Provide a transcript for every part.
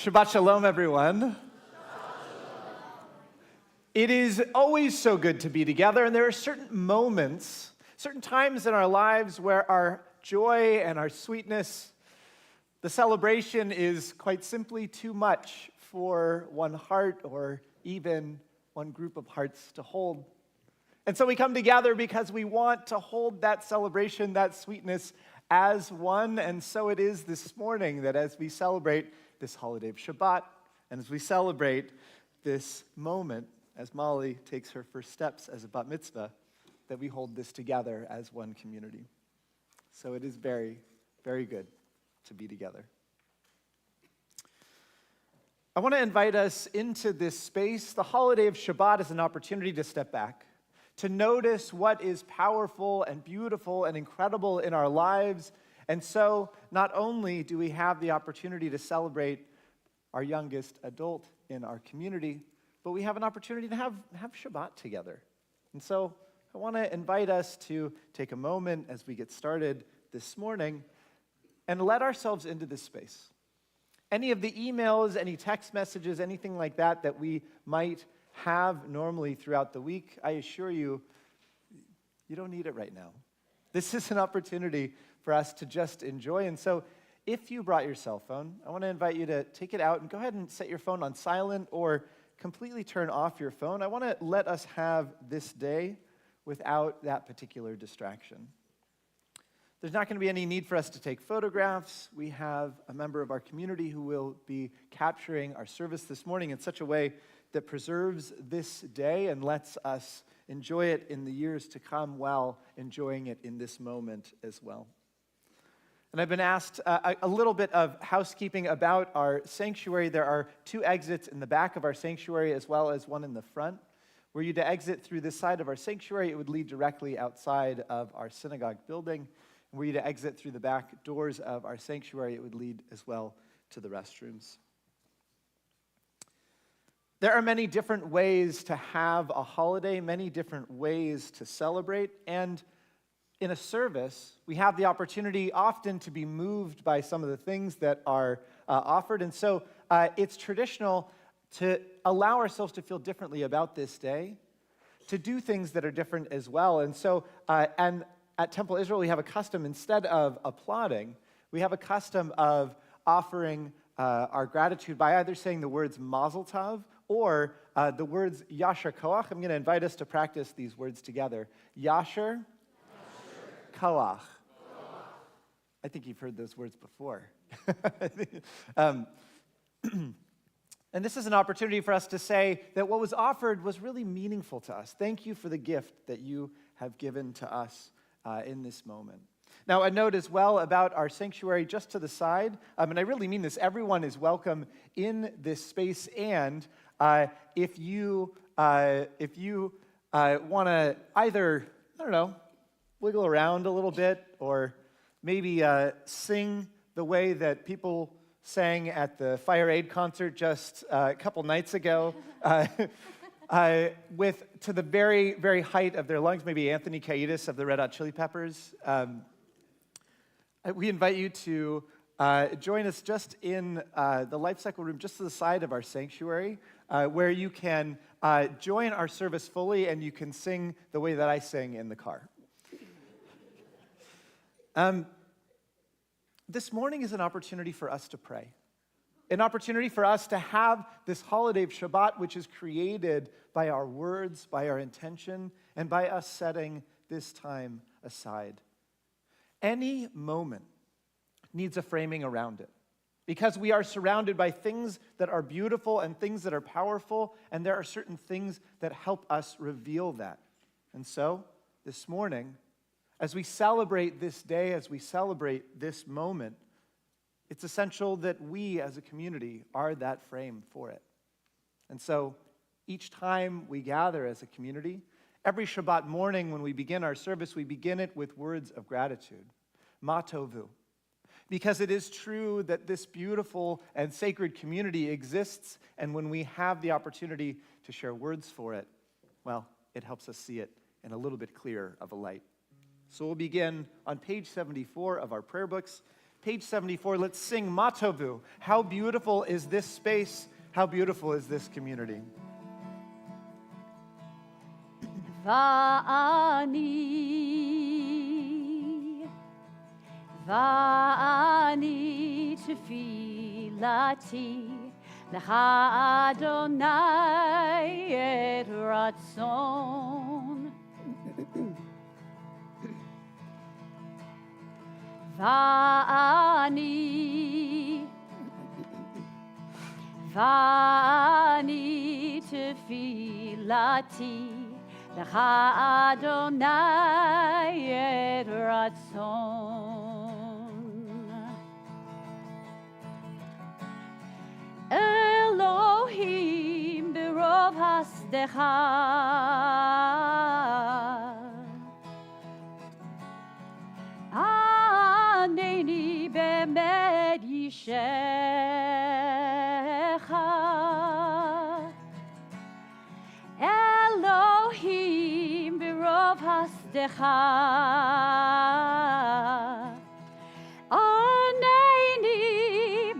Shabbat Shalom, everyone. It is always so good to be together, and there are certain moments, certain times in our lives where our joy and our sweetness, the celebration is quite simply too much for one heart or even one group of hearts to hold. And so we come together because we want to hold that celebration, that sweetness as one, and so it is this morning that as we celebrate this holiday of Shabbat, and as we celebrate this moment, as Molly takes her first steps as a bat mitzvah, that we hold this together as one community. So it is very, very good to be together. I want to invite us into this space. The holiday of Shabbat is an opportunity to step back, to notice what is powerful and beautiful and incredible in our lives. And so not only do we have the opportunity to celebrate our youngest adult in our community, but we have an opportunity to have Shabbat together. And so I want to invite us to take a moment as we get started this morning and let ourselves into this space. Any of the emails, any text messages, anything like that that we might have normally throughout the week, I assure you, you don't need it right now. This is an opportunity for us to just enjoy. And so if you brought your cell phone, I want to invite you to take it out and go ahead and set your phone on silent or completely turn off your phone. I want to let us have this day without that particular distraction. There's not going to be any need for us to take photographs. We have a member of our community who will be capturing our service this morning in such a way that preserves this day and lets us enjoy it in the years to come while enjoying it in this moment as well. And I've been asked a little bit of housekeeping about our sanctuary. There are 2 exits in the back of our sanctuary as well as one in the front. Were you to exit through this side of our sanctuary, it would lead directly outside of our synagogue building. And were you to exit through the back doors of our sanctuary, it would lead as well to the restrooms. There are many different ways to have a holiday, many different ways to celebrate, and in a service, we have the opportunity often to be moved by some of the things that are offered, and so it's traditional to allow ourselves to feel differently about this day, to do things that are different as well, and so, and at Temple Israel, we have a custom, instead of applauding, we have a custom of offering our gratitude by either saying the words Mazel Tov or the words Yasher Koach. I'm going to invite us to practice these words together. Yasher Koach. I think you've heard those words before. And this is an opportunity for us to say that what was offered was really meaningful to us. Thank you for the gift that you have given to us in this moment. Now, a note as well about our sanctuary just to the side, and I really mean this, everyone is welcome in this space, and if you want to either, I don't know, wiggle around a little bit, or maybe sing the way that people sang at the Fire Aid concert just a couple nights ago, with to the very, very height of their lungs, maybe Anthony Kiedis of the Red Hot Chili Peppers. We invite you to join us just in the Life Cycle room just to the side of our sanctuary, where you can join our service fully and you can sing the way that I sing in the car. This morning is an opportunity for us to pray, an opportunity for us to have this holiday of Shabbat, which is created by our words, by our intention, and by us setting this time aside. Any moment needs a framing around it because we are surrounded by things that are beautiful and things that are powerful, and there are certain things that help us reveal that. And so, this morning, as we celebrate this day, as we celebrate this moment, it's essential that we as a community are that frame for it. And so, each time we gather as a community, every Shabbat morning when we begin our service, we begin it with words of gratitude. Ma tovu. Because it is true that this beautiful and sacred community exists, and when we have the opportunity to share words for it, well, it helps us see it in a little bit clearer of a light. So we'll begin on page 74 of our prayer books, Page 74, let's sing Matovu. How beautiful is this space? How beautiful is this community? Va'ani tefilati lecha Adonai et ratzon. Va'ani tefilati lecha Adonai et ratzon. Elohim berov hasdecha Aneni bemed yishecha Elohim berov hasdecha Aneni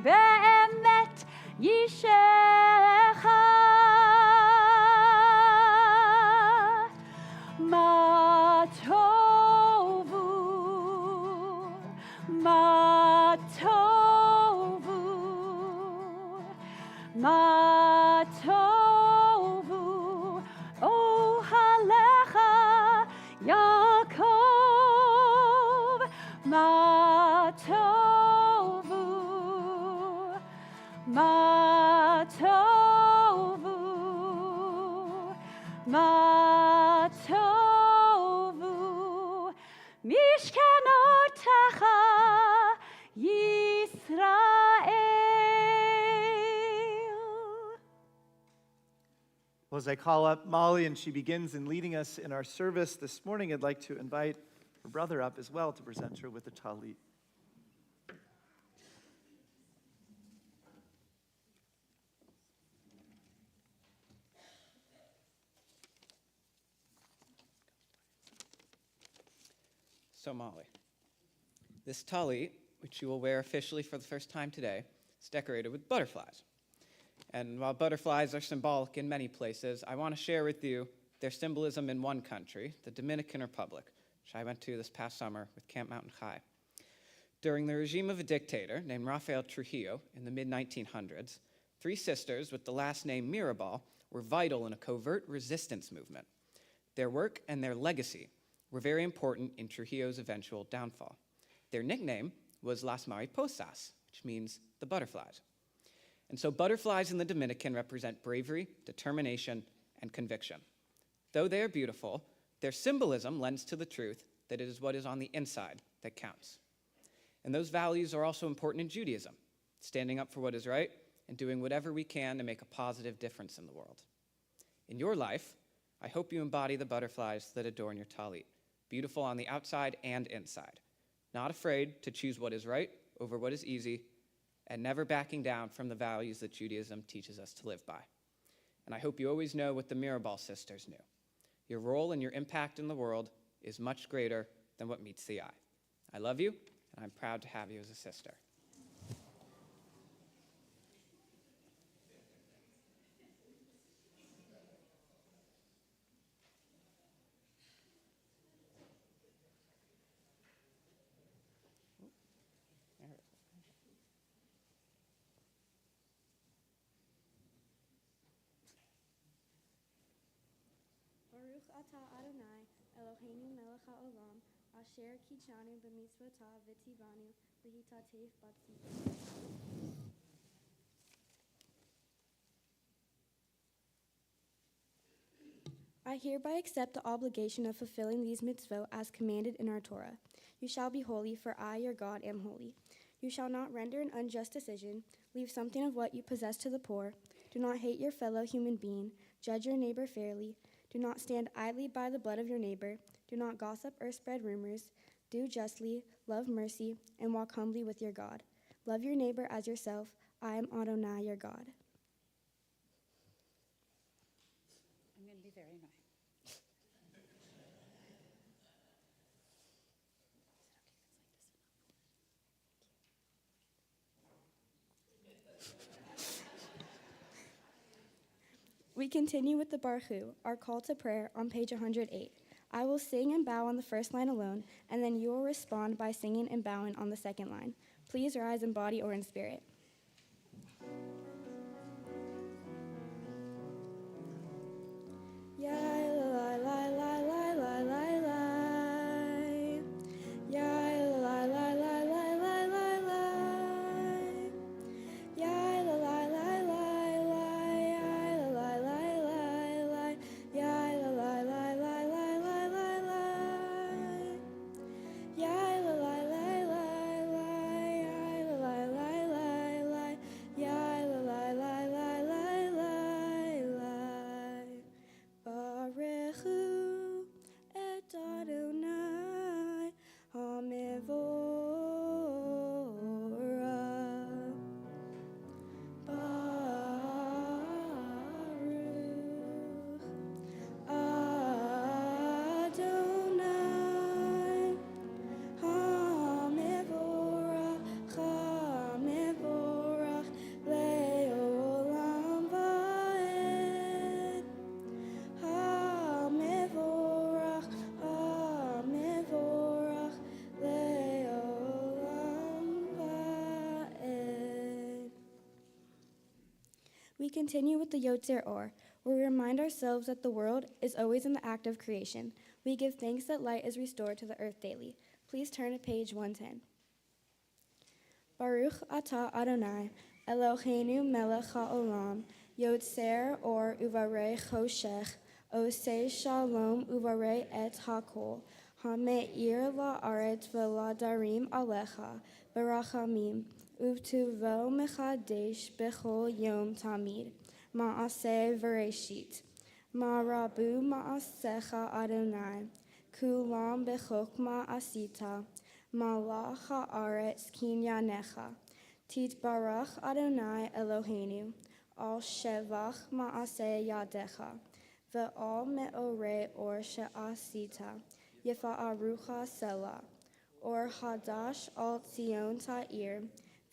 be'emet yishecha Ma tovu Ma tovu Ma tovu O halecha Yaakov Ma tovu Ma tovu Ma tovu Mishkanotecha Yisrael. Well, as I call up Molly and she begins in leading us in our service this morning, I'd like to invite her brother up as well to present her with a talit. So Molly, this talit, which you will wear officially for the first time today, is decorated with butterflies. And while butterflies are symbolic in many places, I want to share with you their symbolism in one country, the Dominican Republic, which I went to this past summer with Camp Mountain High. During the regime of a dictator named Rafael Trujillo in the mid-1900s, 3 sisters with the last name Mirabal were vital in a covert resistance movement. Their work and their legacy were very important in Trujillo's eventual downfall. Their nickname was Las Mariposas, which means the butterflies. And so butterflies in the Dominican represent bravery, determination, and conviction. Though they are beautiful, their symbolism lends to the truth that it is what is on the inside that counts. And those values are also important in Judaism, standing up for what is right and doing whatever we can to make a positive difference in the world. In your life, I hope you embody the butterflies that adorn your talit, beautiful on the outside and inside, not afraid to choose what is right over what is easy, and never backing down from the values that Judaism teaches us to live by. And I hope you always know what the Mirabal sisters knew. Your role and your impact in the world is much greater than what meets the eye. I love you, and I'm proud to have you as a sister. Baruch atah Adonai, Eloheinu melech haolam, asher kichanu b'mitzvotah v'tivanu l'hitatef b'tzivah. I hereby accept the obligation of fulfilling these mitzvot as commanded in our Torah. You shall be holy, for I, your God, am holy. You shall not render an unjust decision. Leave something of what you possess to the poor. Do not hate your fellow human being. Judge your neighbor fairly. Do not stand idly by the blood of your neighbor. Do not gossip or spread rumors. Do justly, love mercy, and walk humbly with your God. Love your neighbor as yourself. I am Adonai, your God. I'm going to be very nice. We continue with the Baruch, our call to prayer, on page 108. I will sing and bow on the first line alone, and then you will respond by singing and bowing on the second line. Please rise in body or in spirit. We continue with the Yotzer Or, where we remind ourselves that the world is always in the act of creation. We give thanks that light is restored to the earth daily. Please turn to page 110. Baruch atah Adonai, Eloheinu melech haolam, Yotzer Or uvarei choshech, oseh shalom uvarei et hakol, hameir la'aretz v'ladarim alecha, barachamim, Uvtuvo mechadesh bechol yom tamid, ma'aseh v'reshit, ma'rabu ma'asecha Adonai, kulam bechokma asita, malach ha'aretz kinyanecha, titbarach Adonai Eloheinu, al shevach ma'aseh yadecha, ve'al me'orei or she'asita, yefa'arucha selah, or hadash al tzion ta'ir,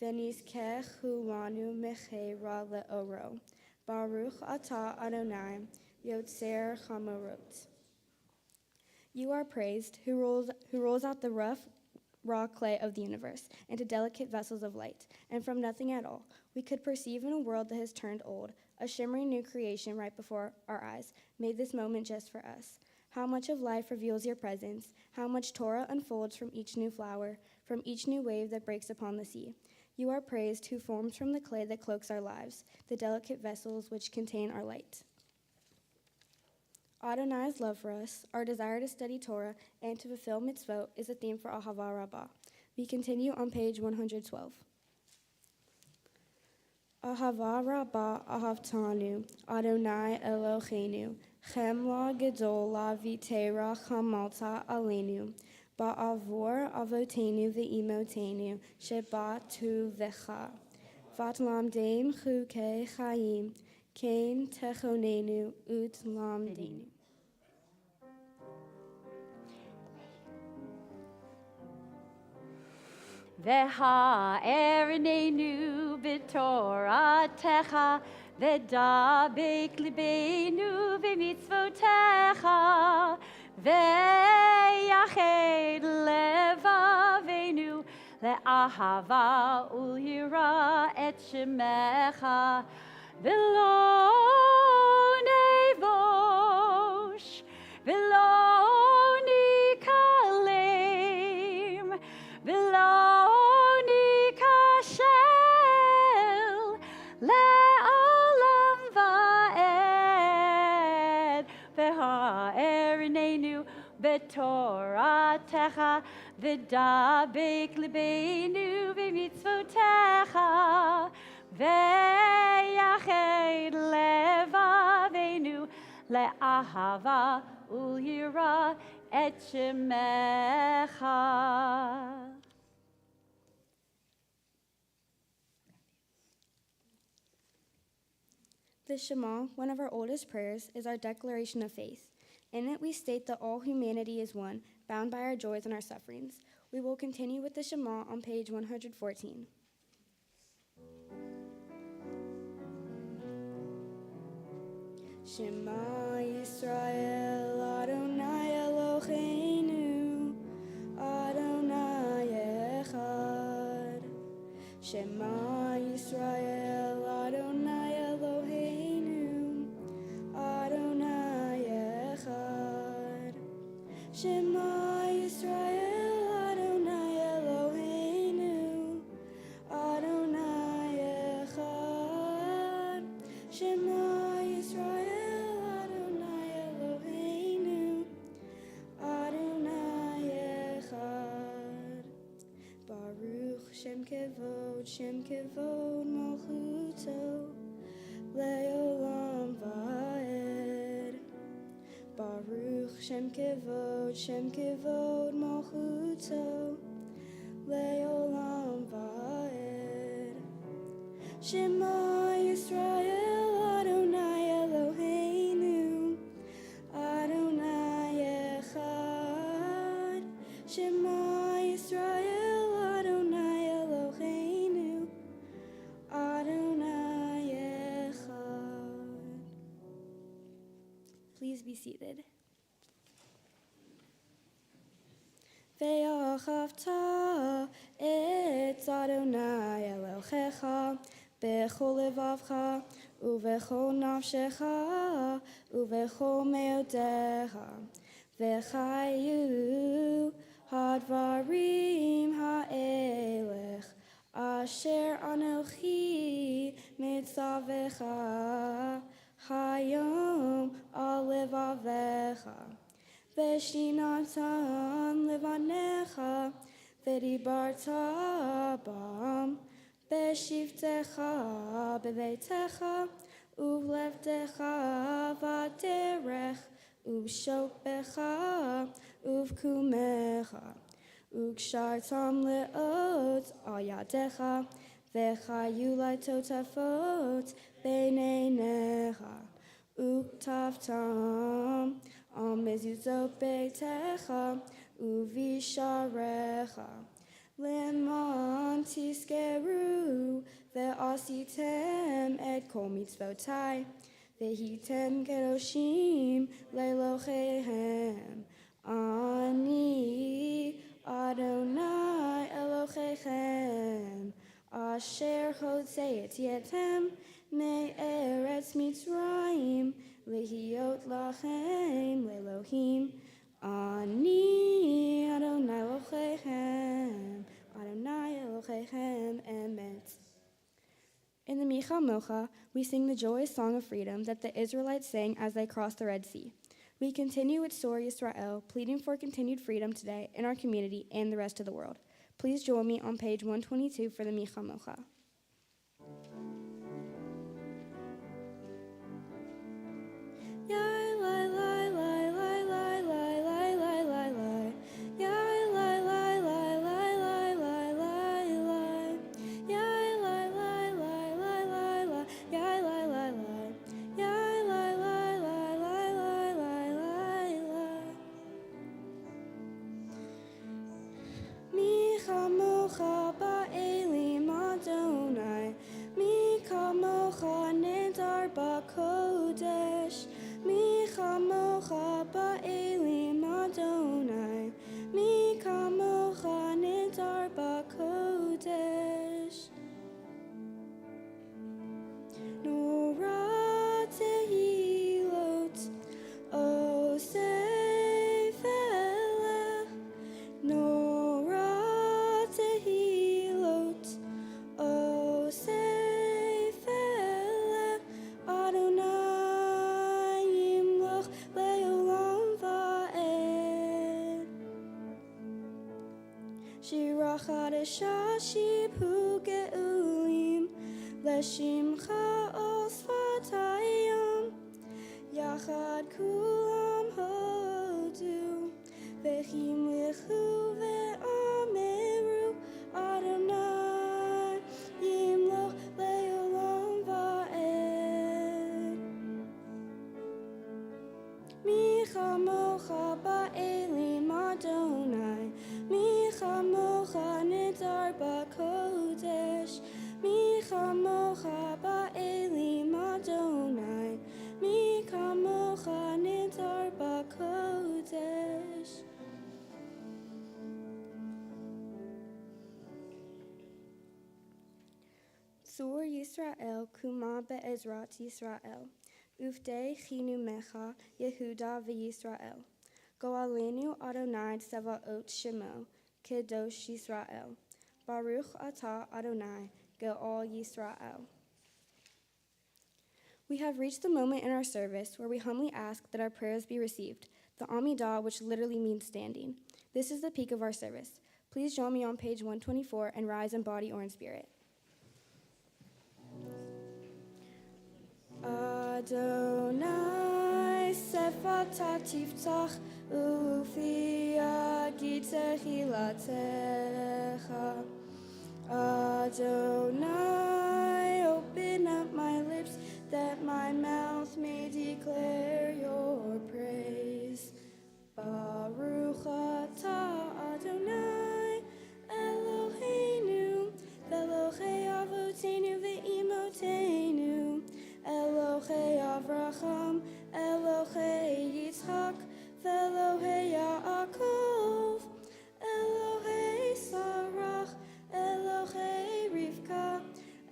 Venizkeh hulanu mechera le'oro. Baruch atah Adonai, Yotzer Chamorot. You are praised, who rolls out the rough, raw clay of the universe into delicate vessels of light, and from nothing at all, we could perceive in a world that has turned old, a shimmering new creation right before our eyes, made this moment just for us. How much of life reveals your presence, how much Torah unfolds from each new flower, from each new wave that breaks upon the sea. You are praised, who forms from the clay that cloaks our lives, the delicate vessels which contain our light. Adonai's love for us, our desire to study Torah and to fulfill mitzvot, is a theme for Ahava Rabbah. We continue on page 112. Ahava Rabbah ahavtanu, Adonai Eloheinu, chemla gedola vitera chamalta alenu, Ba'avor avotenu ve'imotenu, sheba tu vecha. Vatlamdem chuke chayim, kain techonenu ut lamdenu. Ve'ha'erinenu b'toratecha, ve'dabek libenu v'mitzvotecha, ve'yached levavenu le'ahava ul'yira et shemecha, ve'lo nevosh, ve'lo nikalem, ve'lo nikashel, le'olam va'ed, ve'ha'erinenu b'toratecha, v'dabek libenu v'mitzvotecha, ve'yached levavenu le'ahava ul'yira et shemecha. The Shema, one of our oldest prayers, is our declaration of faith. In it, we state that all humanity is one, bound by our joys and our sufferings. We will continue with the Shema on page 114. Shema Yisrael Adonai Eloheinu Adonai Echad. Shema Yisrael Adonai Eloheinu Adonai Echad. Shema Yisrael Adonai Eloheinu Adonai Echad. Shema Yisrael Adonai Eloheinu Adonai Echad. Baruch Shem Kevod Malchuto Le'olam Va'ed. Baruch Shem Kevod Malchuto Le'olam Va'ed. Shema Yisrael Adonai Eloheinu Adonai Echad. Shema Yisrael Adonai Eloheinu Adonai Echad. Please be seated. Ve'achavta et Adonai Elohecha bechol levavcha uvechol nafshecha uvechol meotecha vechayu hadvarim ha'elech asher anochi mitzavecha hayom al levavecha Veshinatan levanecha v'dibarta bam beshivtecha beveitecha uvlevtecha v'derech uvshopecha uvkumecha ukshartam leot al yadecha v'chayu totafot beineinecha uktavtam Mezuzot beitecha uvisharecha leman tiskeru ve'asitem et kol mitzvotai vehitem kedoshim le'elohehem ani Adonai Elohechem asher hotzei yetem me'eretz Mitzrayim Lehiot lachem le'Elohim ani Adonai Elohechem Adonai Elohechem emet. In the Micha Mocha, we sing the joyous song of freedom that the Israelites sang as they crossed the Red Sea. We continue with Sor Yisrael, pleading for continued freedom today in our community and the rest of the world. Please join me on page 122 for the Micha Mocha. Shashib hu geulim leshimcha ol sfatayim yachad kulam hodu v'chimlichu ve'ameru Adonai yimloch le'olam va'ed. Mi chamocha ba'elim Adonai mi chamocha nidar b'kodesh mi chamocha ba'elim Adonai mi chamocha Yisrael kuma be'ezrat Yisrael. Ufte chinu mecha Yehuda v'Yisrael. Goalenu Adonai Tsevaot Shemo, Kedosh Yisrael. Baruch atah Adonai, Ge'al Yisrael. We have reached the moment in our service where we humbly ask that our prayers be received, the Amidah, which literally means standing. This is the peak of our service. Please join me on page 124 and rise in body or in spirit. Adonai sefata tiftach ufi agid techilatecha. Adonai, open up my lips that my mouth may declare your praise. Baruch atah Adonai Eloheinu, Elohei Avotenu ve'imotenu, Elohei Avraham, Elohei Yitzhak, Elohei Yaakov, Elohei Sarach, Elohei Rivka,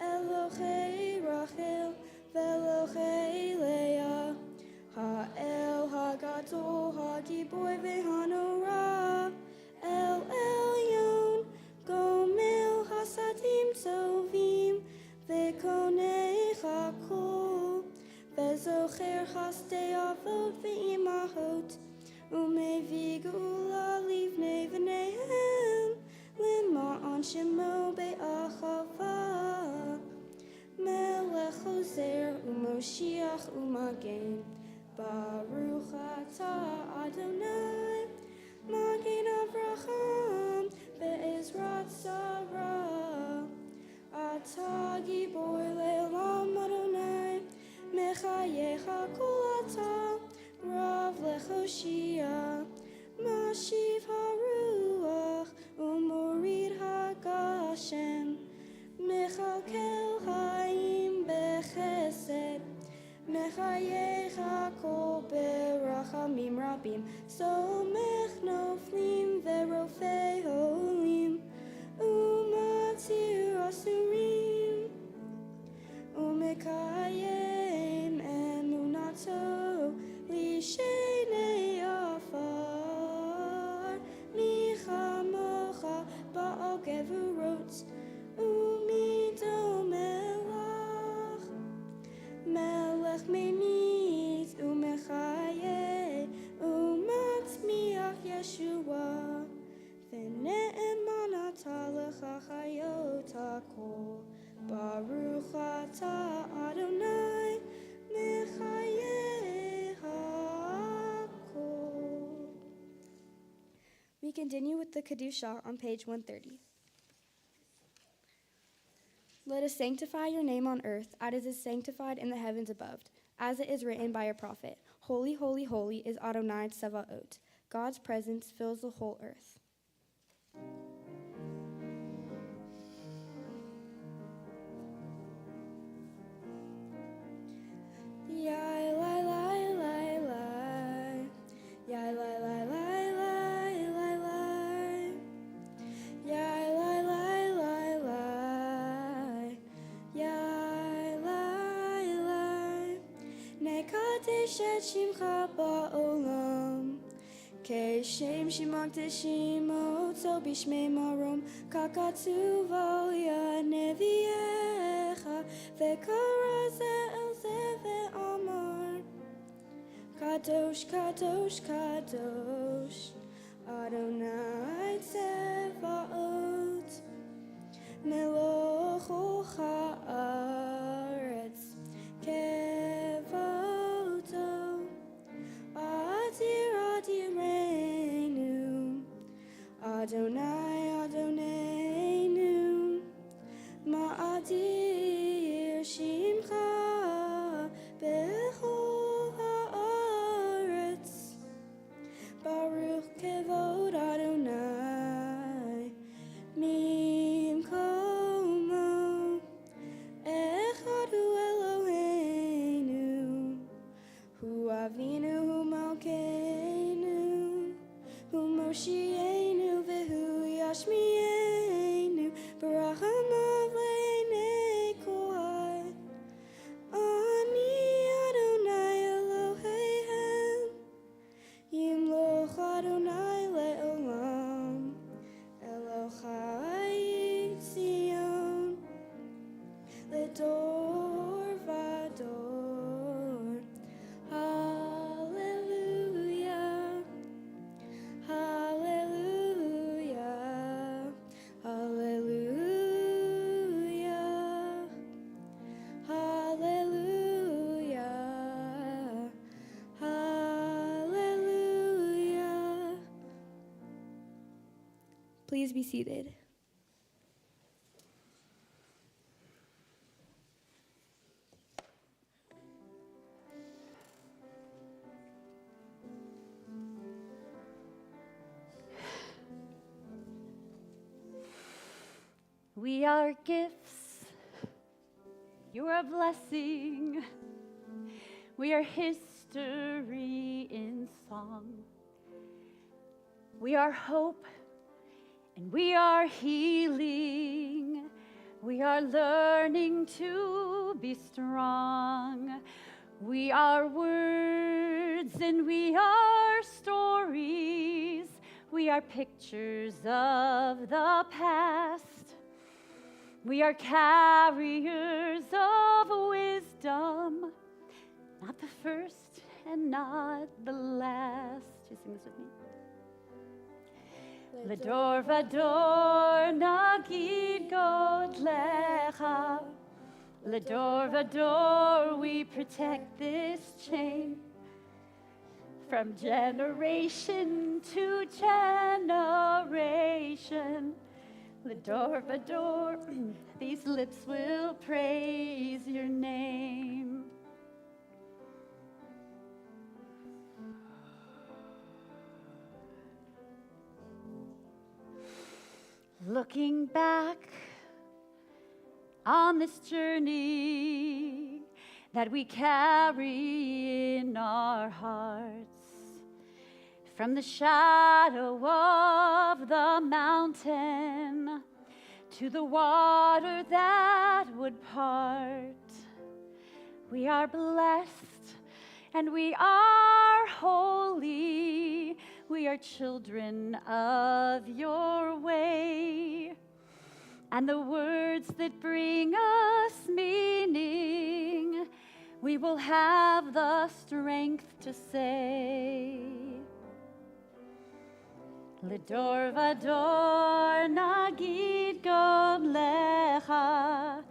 Elohei Rachel, Elohei Leah, Ha'el Hagadol Hagiboy ve'Hanorah, El Elyon, Gomel Hasadim Tovim, Ve'konei Chakol, Ve'zocher Chasdei Avot ve'imahot, Umevi Geula livnei v'neihem, Lima'an Shemo be'achava, Melech Hoser u'Moshiach u'Magen, Baruch atah Adonai, Magen Avraham be'ezrat Sarah, Atah Giboy le'olam Adonai, Mechayecha kol atah, Rav lechoshia, Mashiv haruach u'morid hagashem, Mechalkel Chaim bechesed, Mechayecha kol berachamim rabim, Somech noflim verofei holim, Umatir asurim, Umekayem emunato lishenei afar, Michamocha ba'al gevurot, Umido melach, Melech menit umechaye, umatzmiach Yeshua, V'ne'eman atah lecha chayot hakol, Baruch atah Adonai, mechaye hakol. We continue with the Kedusha on page 130. Let us sanctify your name on earth, as it is sanctified in the heavens above, as it is written by a prophet. Holy, holy, holy is Adonai Tsevaot. God's presence fills the whole earth. Yai lai lai lai lai, yai lai lai lai lai lai lai, yai lai lai lai lai, yai lai lai. Nekadesh et shimcha ba'olam, Keshem shimach teshimoto bishmei marom, kakatuv al yad neviecha, vekara ze'el ze ve'amar, Kadosh, Kadosh, Kadosh, Adonai Tsevaot, Meloch ha'aretz, Kevoto, Adir Adirenu, Adonai Adoneinu, Ma'adir Shimcha Bechol ha'aretz, Baruch Kevod Adonai, Mimkom Please be seated. We are gifts. You are a blessing. We are history in song. We are hope and we are healing. We are learning to be strong. We are words and we are stories. We are pictures of the past. We are carriers of wisdom, not the first and not the last. You sing this with me. Ledor vador nagid god lecha. Ledor vador, we protect this chain from generation to generation. Ledor vador, these lips will praise your name. Looking back on this journey that we carry in our hearts, from the shadow of the mountain to the water that would part, we are blessed and we are holy. We are children of your way. And the words that bring us meaning, we will have the strength to say. Ledor vador nagid gom lecha.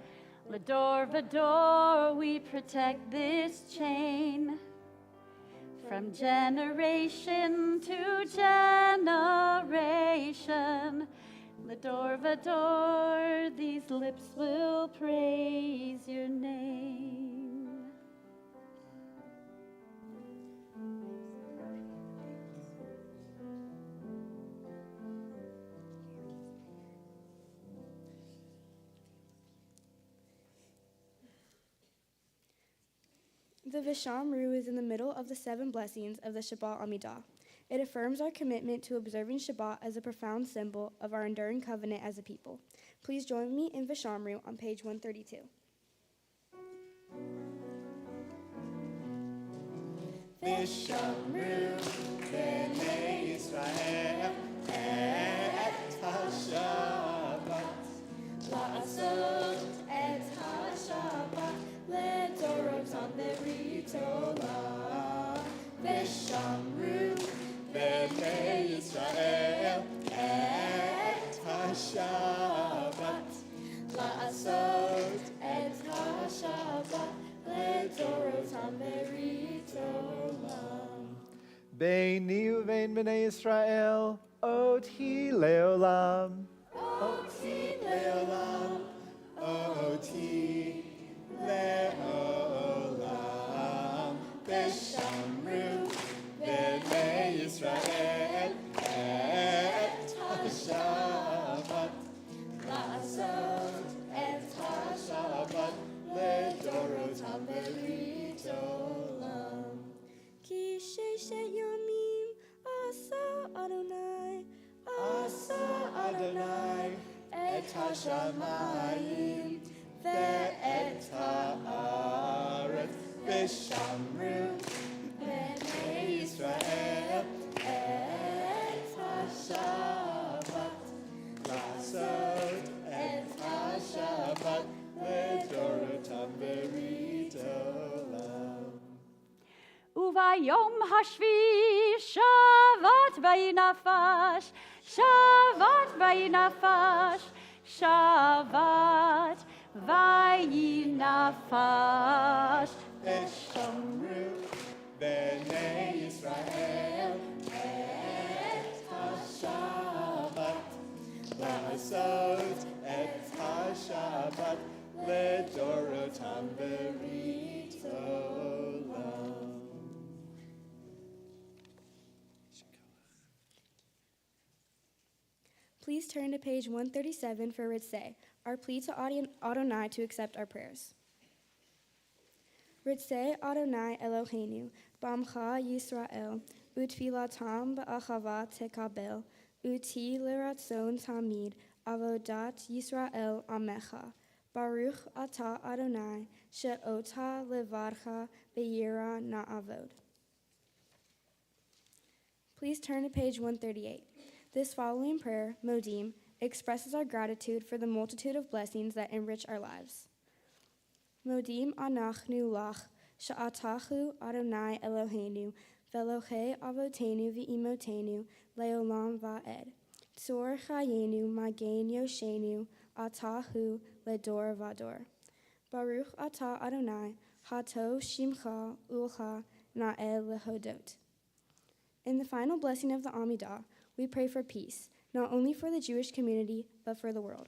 Ledor vador, we protect this chain from generation to generation. Ledor vador, these lips will praise your name. The Vishamru is in the middle of the 7 blessings of the Shabbat Amidah. It affirms our commitment to observing Shabbat as a profound symbol of our enduring covenant as a people. Please join me in Vishamru on page 132. Vishamru b'nei Yisrael et ha-Shabbat la'asot et ha-Shabbat le'dorotam be'ritolah. Vishamru b'nei Yisrael et ha-Shabbat la'asot et ha-Shabbat le'dorotam be'ritolah. Beini uvein b'nei Yisrael, oti leolam. Oti leolam, oti leolam. Beshamru b'nei Yisrael et ha-Shabbat la'asot et ha-Shabbat le'dorotam be'ritolam. Ki sheshet yamim asa Adonai, Asa Adonai et ha-shamayim ve'et ha'aretz. Beshamru b'nei Yisrael et ha-Shabbat la'asot et ha-Shabbat le'dorotam be'ritolam. Uvayom hashvi shavat vayinafash, shavat vayinafash, shavat vayinafash. Beshamru b'nei Yisrael et ha-Shabbat Please turn to page 137 for Ritzeh, our plea to Adonai to accept our prayers. Ritzeh Adonai Eloheinu, Bamcha Yisrael, Utfilatam ba'achava tekabel, Uti liratzon tamid, Avodat Yisrael Amecha. Baruch Ata Adonai, She'ota levarcha be'yira na'avod. Please turn to page 138. This following prayer, Modim, expresses our gratitude for the multitude of blessings that enrich our lives. Modim anachnu lach, she'atachu Adonai Eloheinu, ve'Elohei avotenu v'imotenu, le'olam va'ed. Tzor chayenu magen yoshenu, atahu ledor vador. Baruch ata Adonai, hato shimcha ulcha na'el lehodot. In the final blessing of the Amidah, we pray for peace, not only for the Jewish community, but for the world.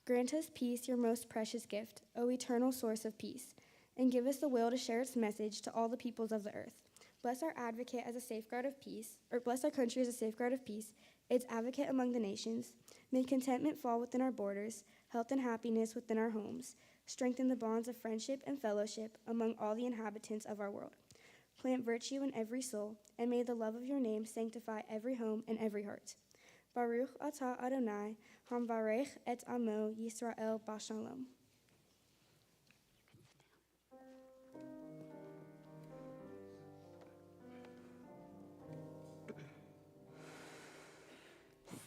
Grant us peace, your most precious gift, O eternal source of peace, and give us the will to share its message to all the peoples of the earth. Bless our advocate as a safeguard of peace, or bless our country as a safeguard of peace, its advocate among the nations. May contentment fall within our borders, health and happiness within our homes. Strengthen the bonds of friendship and fellowship among all the inhabitants of our world. Plant virtue in every soul, and may the love of your name sanctify every home and every heart. Baruch atah Adonai, hamvarech et amo Yisrael b'shalom.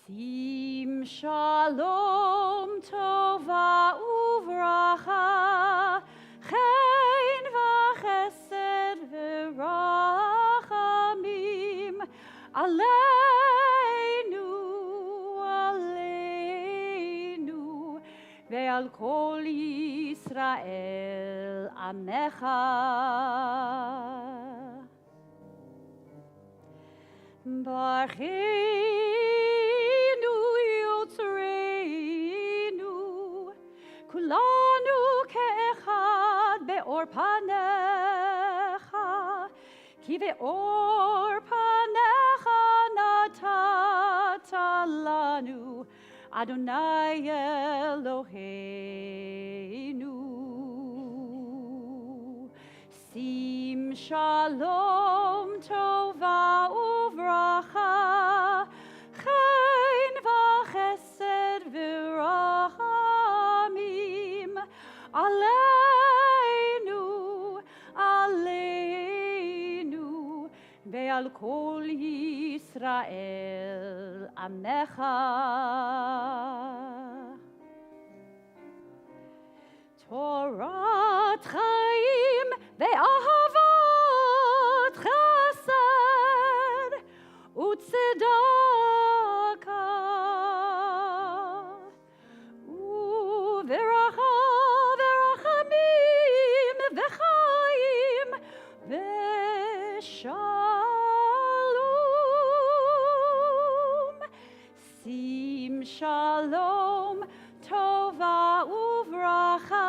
Sim shalom tova uvracha, chen v'chesed v'rachamim, aleinu, aleinu, ve'al kol Yisrael amecha. Barchenu yotzreinu, kulanu ke'echad be'or panecha, ki be'or panecha natata lanu, Adonai Eloheinu. Sim shalom tova uvracha, chen v'chesed v'rachamim, aleinu, aleinu, ve'al kol Yisrael amecha. Torat chaim ve'ahavat chesed u'tzedaka u'veracha verachamim ve'chaim ve'shalom. Sim shalom tova uvracha,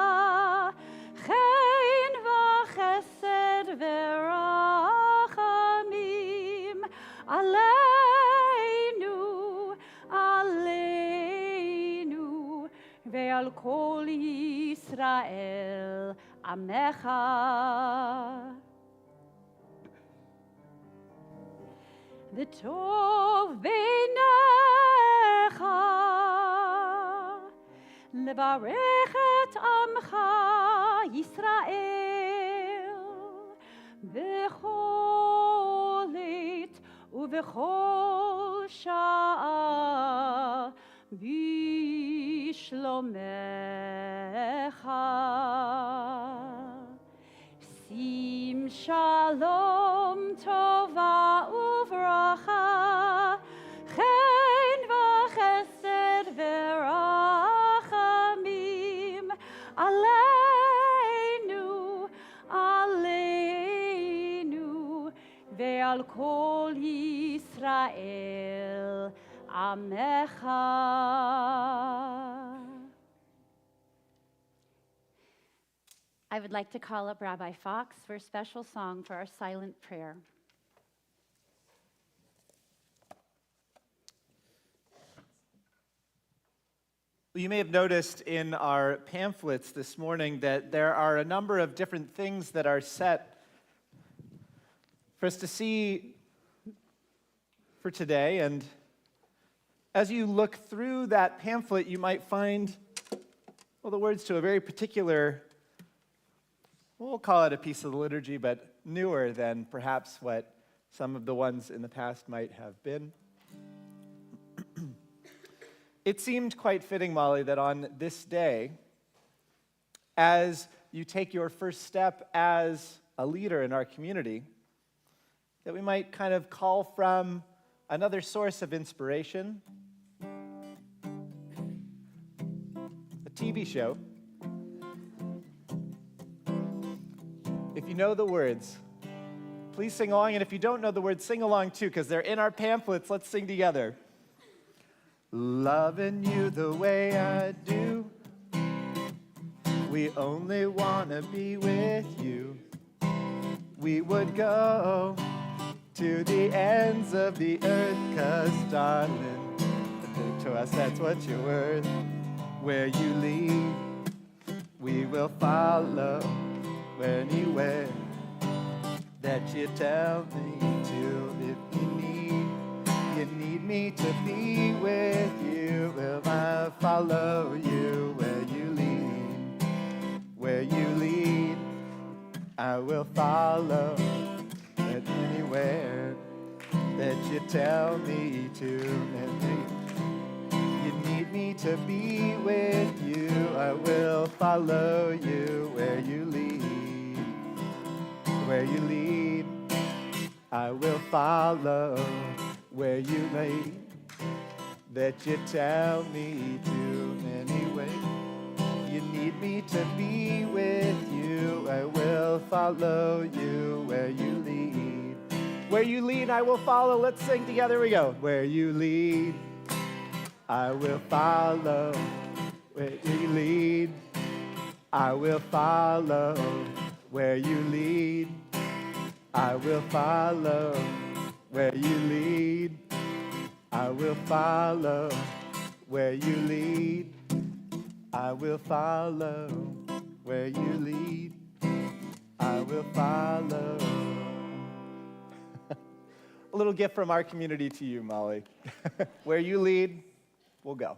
chen v'chesed v'rachamim, aleinu, aleinu, ve'al kol Yisrael amecha. V'tov beinecha, levarech et amcha Yisrael, bechol עת ובechol sha'a bishlomecha. Sim shalom tova uvracha, chen v'chesed v'rachamim, aleinu, aleinu, ve'al kol Yisrael amecha. I would like to call up Rabbi Fox for a special song for our silent prayer. You may have noticed in our pamphlets this morning that there are a number of different things that are set for us to see for today. And as you look through that pamphlet, you might find, well, the words to a very particular, we'll call it a piece of the liturgy, but newer than perhaps what some of the ones in the past might have been. It seemed quite fitting, Molly, that on this day, as you take your first step as a leader in our community, that we might kind of call from another source of inspiration, a TV show. If you know the words, please sing along, and if you don't know the words, sing along too, because they're in our pamphlets. Let's sing together. Loving you the way I do, we only want to be with you. We would go to the ends of the earth, 'cause darling, to us that's what you're worth. Where you lead, we will follow anywhere that you tell me to. If you need me to be with you, will I follow you where you lead? Where you lead, I will follow anywhere that you tell me to. You need me to be with you, I will follow you where you lead. Where you lead, I will follow where you lead, that you tell me to anyway. You need me to be with you, I will follow you where you lead. Where you lead, I will follow. Let's sing together. Here we go. Where you lead, I will follow. Where you lead, I will follow. Where you lead, I will follow. Where you lead, I will follow. Where you lead, I will follow. Where you lead, I will follow. A little gift from our community to you, Molly. Where you lead, we'll go.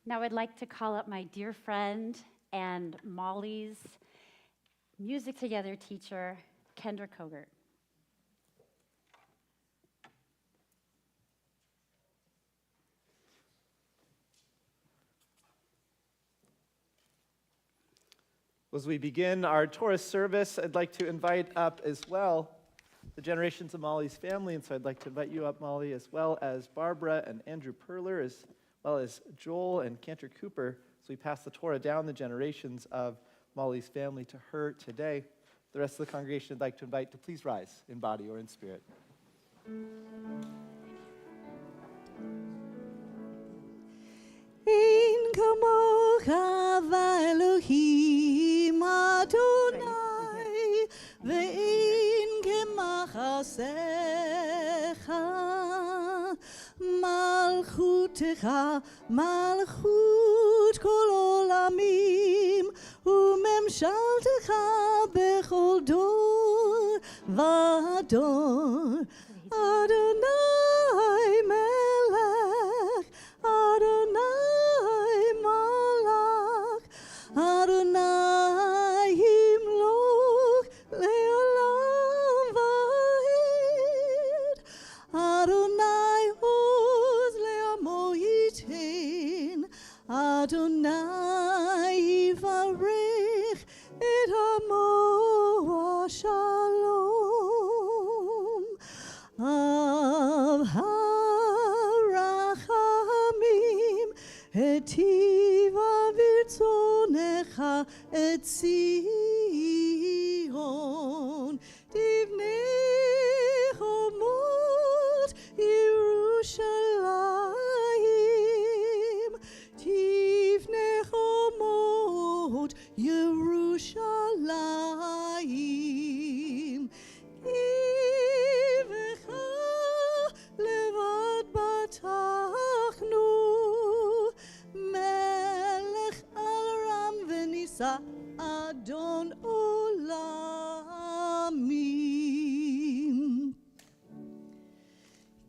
Now I'd like to call up my dear friend and Molly's music together teacher, Cantor. As we begin our Torah service, I'd like to invite up as well the generations of Molly's family, and so I'd like to invite you up, Molly, as well as Barbara and Andrew Perler, as well as Joel and Cantor Cooper, as we pass the Torah down the generations of Molly's family to her today. The rest of the congregation I'd like to invite to please rise in body or in spirit. Ein kamocha v'Elohim Adonai ve'ein kemachasecha malchutecha malchut kol olamim umemshaltecha bechol dor v'dor Adonai melech Adonai malach Adonai himloch leolam va'ed Adonai oz le'amo yitin Adonai yivarech et amo shalom Av harachamim etiva virtzonecha et Zion tivne chomot Yerushalayim tivne chomot Yerushalayim Kivecha levad batachnu melech al ram v'nisa adon olamim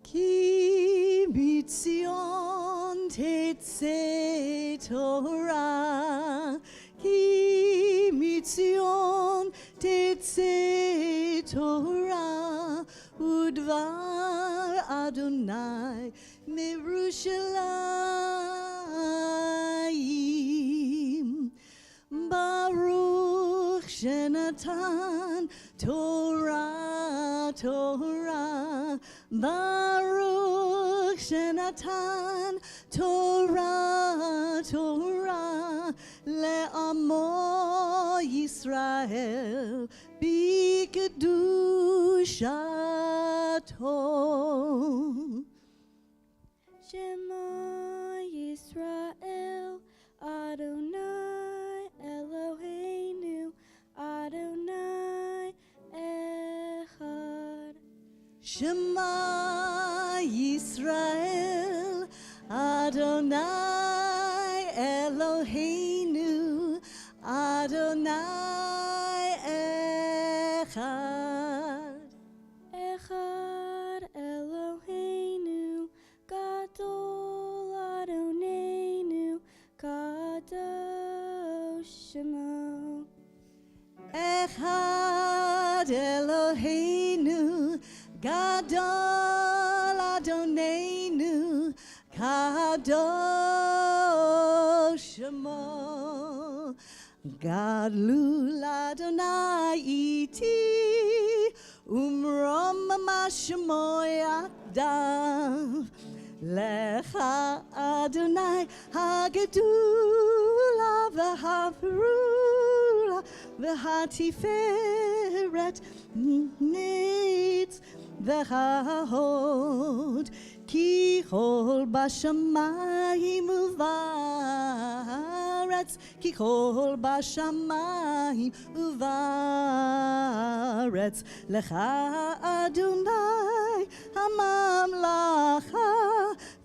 Ki mitzion tetzeh Torah Ki mitzion tetzeh Torah udvar Adonai mirushalayim Baruch shenatan Torah Torah Baruch shenatan Torah Torah le'amo Yisrael b'kedushato Shema Yisrael Adonai Eloheinu Adonai Echad Shema Yisrael Adonai Eloheinu Adonai Echad Echad Eloheinu Gadol Adonenu Kadosh Shemo Echad Eloheinu Gadol Adonenu Kadosh Shemo Gadlul Adonai iti Umrom Mashmo Yadav Lecha Adonai Hagedula V'Haperula V'Hatiferet Nitz V'Hahod Ki chol bashamayim uvaretz Ki chol bashamayim uvaretz Lecha Adonai hamamlacha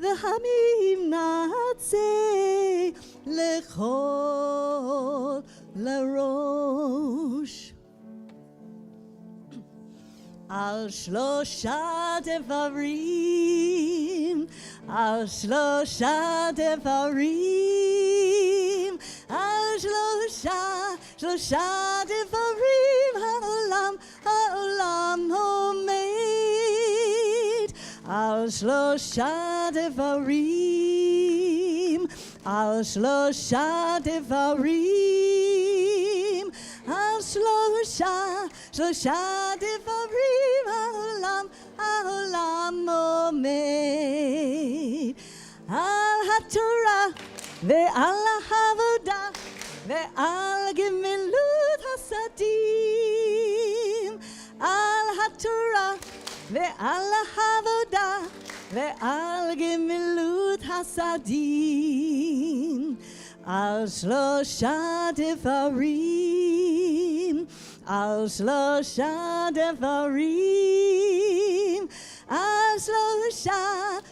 V'hamimnatzeh lechol lerosh Al shlosha devarim, al shlosha devarim, al shlosha devarim, ha'olam העולם עומד על שלושה דברים, על שלושה דברים, על שלושה דברים העולם עומד, על התורה ועל העבודה ועל גמילות חסדים, על התורה ועל העבודה ועל גמילות חסדים, על שלושה דברים, על שלושה דברים, על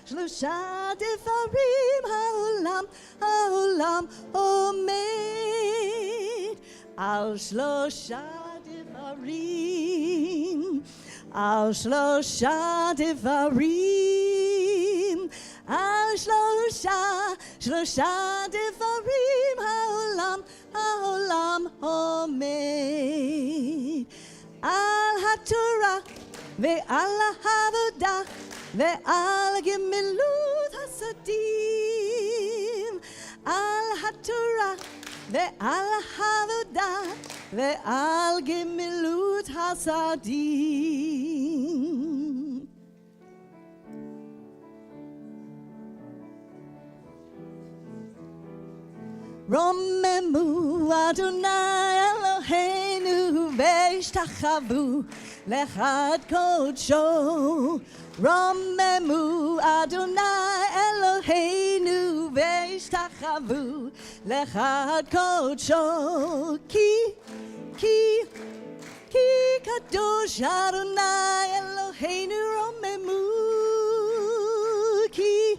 שלושה דברים העולם עומד, על שלושה דברים, על שלושה דברים, על שלושה דברים העולם עומד, על התורה ועל העבודה ועל גמילות חסדים, על התורה ועל העבודה ועל גמילות חסדים. רוממו אדוני אלוהינו והשתחוו לאחד קודשו, רוממו אדוני אלוהינו והשתחוו לאחד קודשו, כי קדוש אדוני אלוהינו רוממו, כי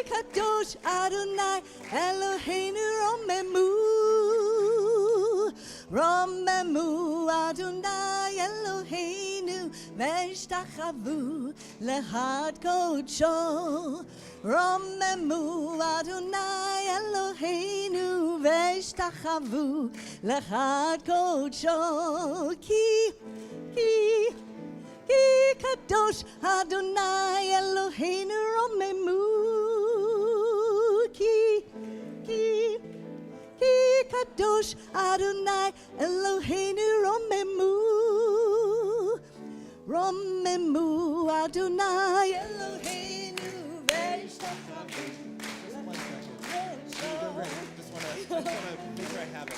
קדוש אדוני אלוהינו רוממו אדוני אלוהינו והשתחוו לאחד קודשו, רוממו אדוני אלוהינו והשתחוו לאחד קודשו, כי קדוש אדוני אלוהינו רוממו, כי קדוש אדוני אלוהינו רוממו אדוני אלוהינו והשתחוו. Just want to make sure I have it.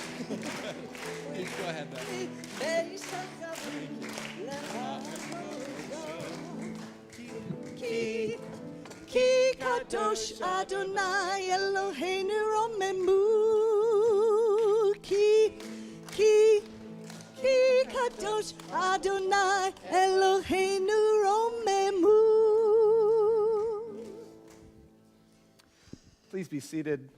Please go ahead, כי קדוש אדוני אלוהינו רוממו, כי קדוש אדוני אלוהינו רוממו. Please be seated.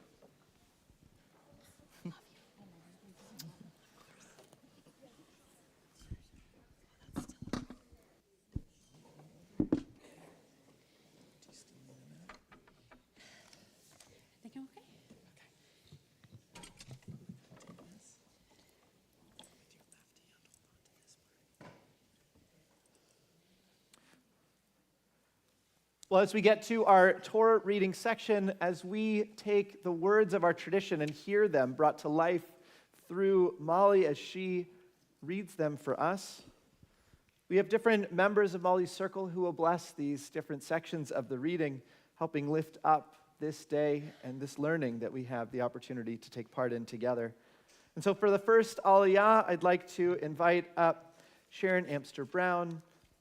Think I'm okay? Well, as we get to our Torah reading section, as we take the words of our tradition and hear them brought to life through Molly as she reads them for us, we have different members of Molly's circle who will bless these different sections of the reading, helping lift up this day and this learning that we have the opportunity to take part in together. And so for the first Aliyah, I'd like to invite up Sharon Amster-Brown,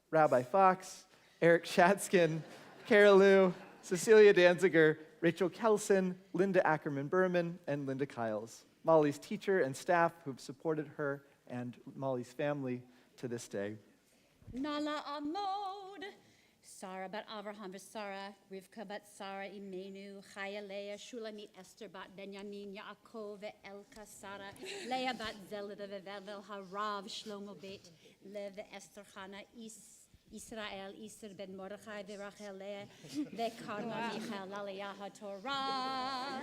Rabbi Fox, Eric Shatskin, Carol Lou, Cecilia Danziger, Rachel Kelson, Linda Ackerman-Berman, and Linda Kiles, Molly's teacher and staff who've supported her and Molly's family to this day. Nala Amod, Sarah bat Avraham v'Sara, Rivka bat Sarah Imenu, Chaya Leah, Shulamit Esther bat Benyamin, Yaakov ve'Elka Sarah, Leah bat Zelda ve'Vel Harav, Shlomo bet Lev Esther Chana, Israel, Isser ben Mordechai, Virachel Leah, Vekarma Michael, Aliyah HaTorah.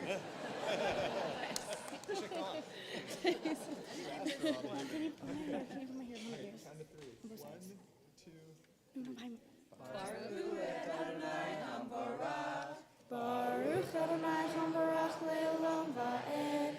Baruch Adonai Hambarach Le'olam Va'ed.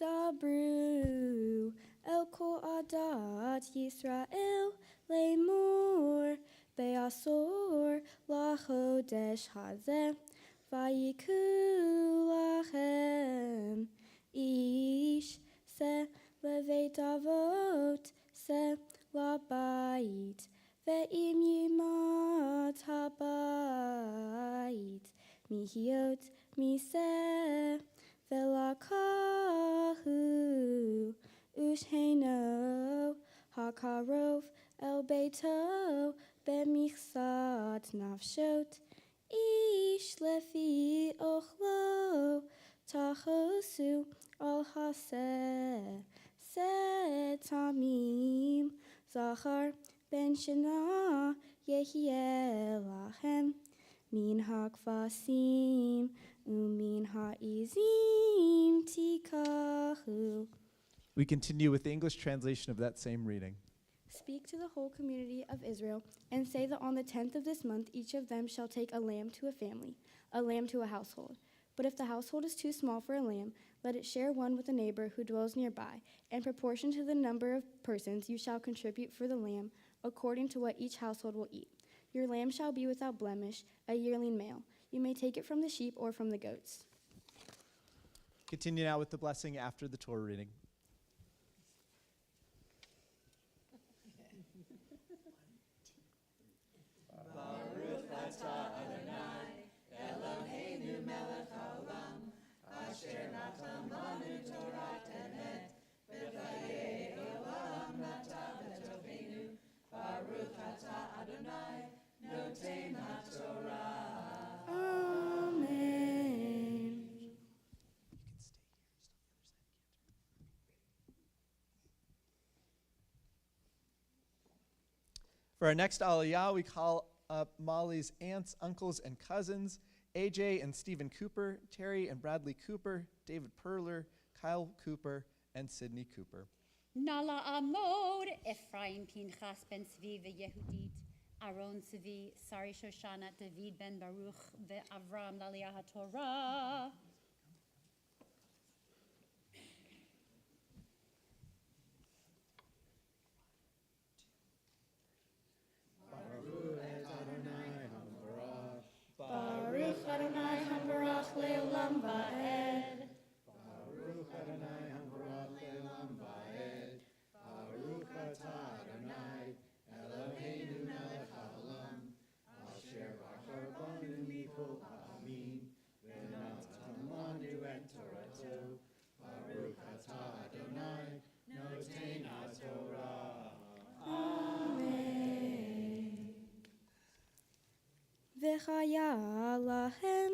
Dabru El Kol Adat Yisrael Le'mur Be'asor Lachodesh Hazeh Vayiku Lachem Ish Se Leveit Avot Se Labayit Ve'im Yimat Habayit Mihiot Miseh Velakahu Usheno Hakarov El Beito Bemichsat Nafshot Ish Lefi Ochlo Tachosu Al Haseh Setamim Zachar Ben Shana Yehiel Lachem Min hakvasim umin ha'izim tikahu. We continue with the English translation of that same reading. Speak to the whole community of Israel, and say that on the 10th of this month each of them shall take a lamb to a family, a lamb to a household. But if the household is too small for a lamb, let it share one with a neighbor who dwells nearby. In proportion to the number of persons you shall contribute for the lamb, according to what each household will eat. Your lamb shall be without blemish, a yearling male. You may take it from the sheep or from the goats. Continue now with the blessing after the Torah reading. Amen. For our next Aliyah, we call up Molly's aunts, uncles, and cousins, AJ and Stephen Cooper, Terry and Bradley Cooper, David Perler, Kyle Cooper, and Sydney Cooper. Nala Amod, Ephraim Pinchas ben Tzvi veYehudit, Aaron Tzvi, Sari Shoshana, David ben Baruch, veAvram Laliyah HaTorah. Baruch Adonai Hambarach Le'olam Va'ed. V'chaya lahem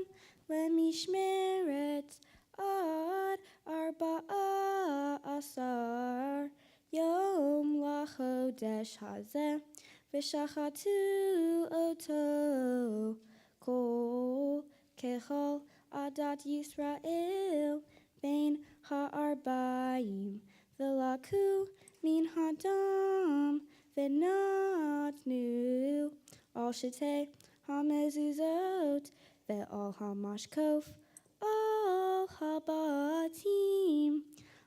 lemishmeret ad arba'a asar yom lachodesh hazeh v'shachatu oto kol kechol adat Yisrael ben ha'arbaim v'laku min hadam v'natnu al shetei hamezuzot ve'al hamashkof al habatim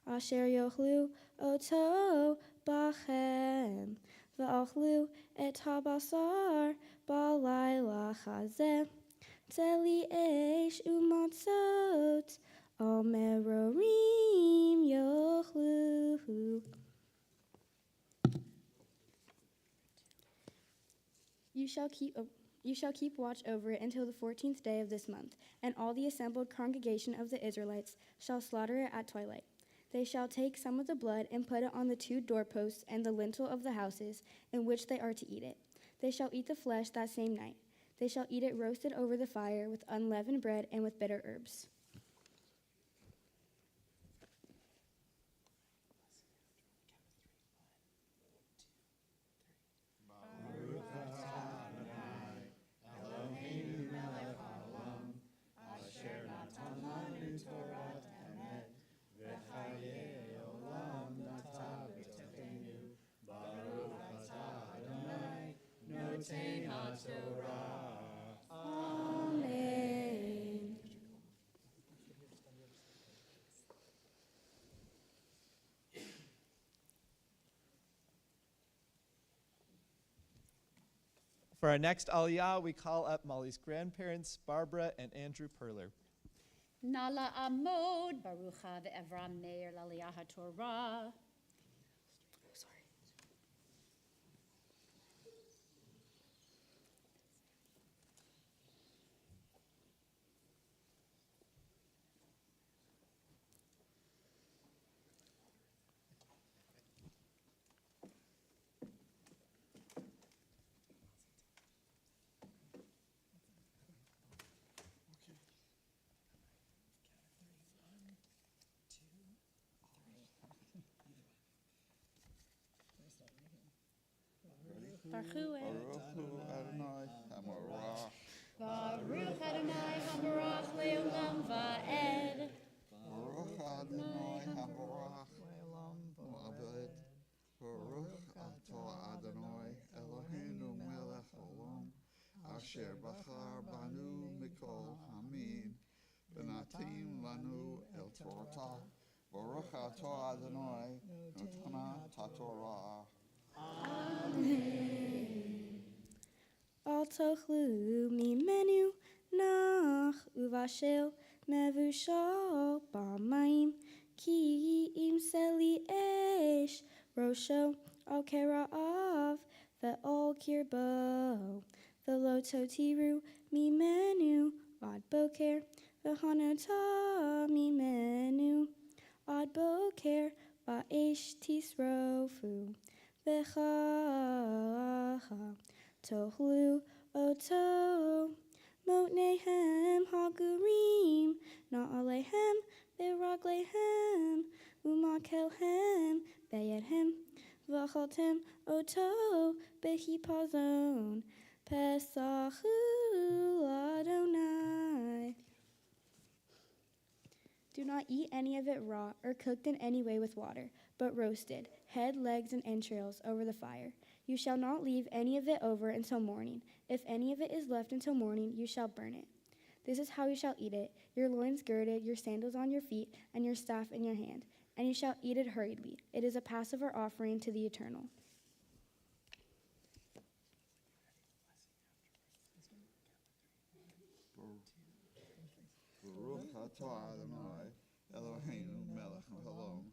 asher yochlu oto bachem ve'achlu et habasar balayla chazeh teli esh umatzot al merorim yochlu. You shall keep You shall keep watch over it until the 14th day of this month, and all the assembled congregation of the Israelites shall slaughter it at twilight. They shall take some of the blood and put it on the 2 doorposts and the lintel of the houses in which they are to eat it. They shall eat the flesh that same night. They shall eat it roasted over the fire with unleavened bread and with bitter herbs. Amen. For our next Aliyah, we call up Molly's grandparents, Barbara and Andrew Perler. Nala Amod, Barucha ve'Evram Meir Laliyah HaTorah. Baruch Adonai Hamarach. Baruch Adonai Hamarach Leolam Va'ed. Baruch Adonai Hamarach Leolam Va'ed. Baruch Atah Adonai Eloheinu Melech Olam Asher Bachar Banu Mikol Hamim Benatim Lanu El Torah. Baruch Atah Adonai Notana Tatorah. Al tochlu mimenu nach uvashel mevushal b'mayim ki im seli esh rosho al kera'av ve'al kirbo ve'lo totiru mimenu ad boker ve'hanota mimenu ad boker ba'esh tisrofu ve'chacha tochlu oto motnehem hagurim na'alehem ve'raglehem umakelhem be'yedhem v'achaltem oto behipazon pesachu Adonai. Do not eat any of it raw or cooked in any way with water, but roasted, head, legs, and entrails over the fire. You shall not leave any of it over until morning. If any of it is left until morning, you shall burn it. This is how you shall eat it: your loins girded, your sandals on your feet, and your staff in your hand. And you shall eat it hurriedly. It is a Passover offering to the Eternal. Baruch atah Adonai Eloheinu melech haolam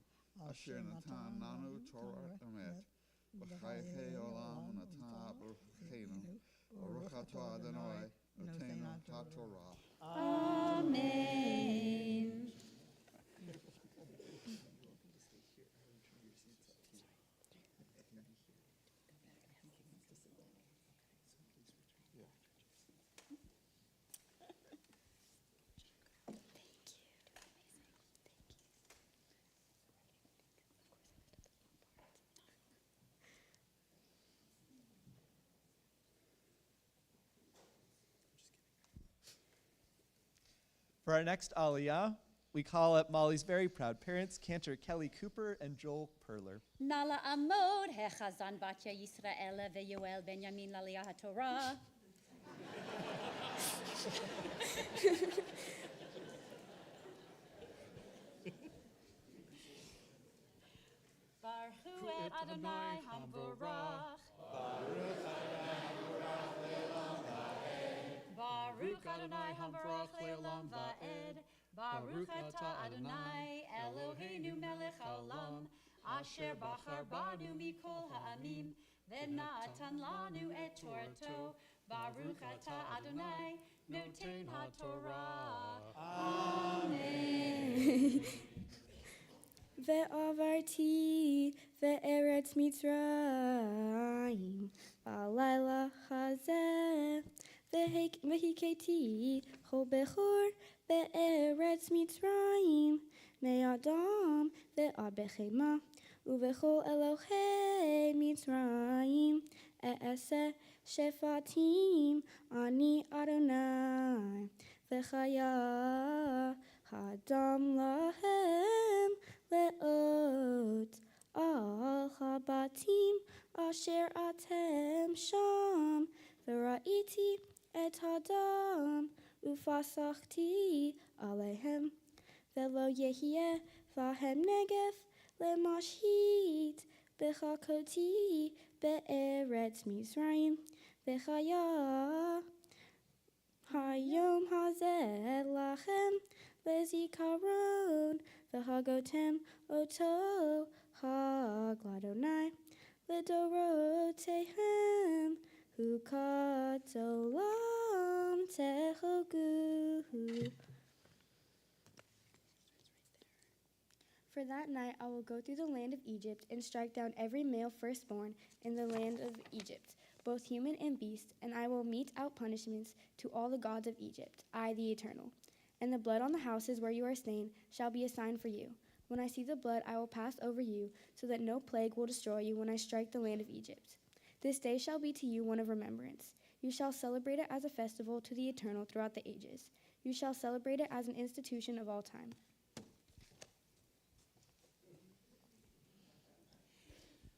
asher natan lanu Torah emet b'chayei olam natan b'ruchenu Baruch atah Adonai notenu haTorah. Amen. For our next Aliyah, we call up Molly's very proud parents, Cantor Kelly Cooper and Joel Perler. Nala Amod, Hechazan Batya Yisrael ve'Yoel Benyamin Laliyah HaTorah. Baruch et Adonai Hamvorach. Baruch Adonai Hamvorach Le'olam Va'ed. Baruch atah Adonai Eloheinu Melech Haolam Asher Bachar Banu Mikol Ha'amim Ve'natan Lanu et Torato Baruch atah Adonai, noten haTorah. Ve'avarti ve'eretz Mitzrayim ba'layla hazeh vehiketi chol bechor be'eretz Mitzrayim me'adam ve'ad bechema uvechol Elohei Mitzrayim e'eseh shefatim ani Adonai v'chaya hadam lahem le'ot al chabatim asher atem sham v'ra'iti et hadam ufasachti alehem ve'lo yehieh vahem negev le'mashhit b'chakoti be'eretz Mizrayim v'chaya hayom hazeh lachem lezikaron v'hagotem oto hag l'Adonai l'dorotehem hukat olam techogu. For that night I will go through the land of Egypt and strike down every male firstborn in the land of Egypt, both human and beast, and I will mete out punishments to all the gods of Egypt, I the Eternal. And the blood on the houses where you are slain shall be a sign for you. When I see the blood, I will pass over you, so that no plague will destroy you when I strike the land of Egypt. This day shall be to you one of remembrance. You shall celebrate it as a festival to the Eternal throughout the ages. You shall celebrate it as an institution of all time.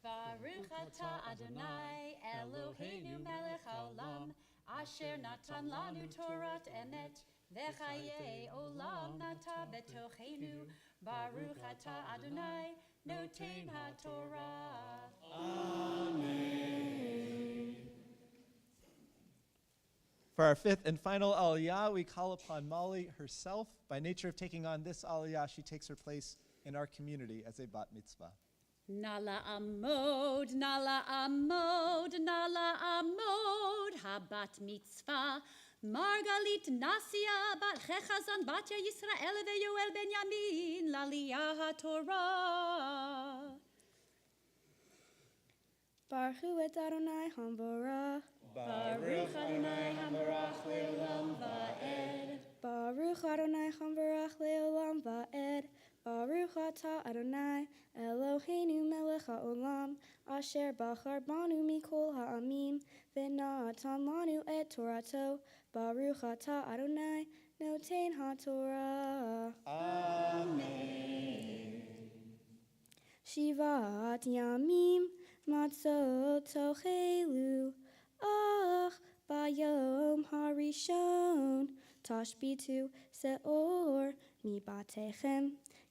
Baruch atah Adonai, Eloheinu melech haolam, asher natan lanu Torat emet, v'chayei olam nata betochenu. Baruch atah Adonai, noten haTorah. For our fifth and final aliyah, we call upon Molly herself. By nature of taking on this aliyah, she takes her place in our community as a bat mitzvah. Nala amod, nala amod, nala amod, habat mitzvah. Margalit Nasia bat Chechazan batya Yisrael veYoel Benyamin laliyah haTorah. Baruch et Adonai hamborach. Baruch Adonai hambarach leolam va'ed. Baruch Adonai hambarach leolam va'ed. Baruch atah Adonai Eloheinu melech haolam asher bachar banu mikol ha'amim v'natan lanu et Torato. Baruch atah Adonai noten haTorah. Amen. Shivat yamim matzot tochelu ach bayom harishon tashbitu seor mibatechem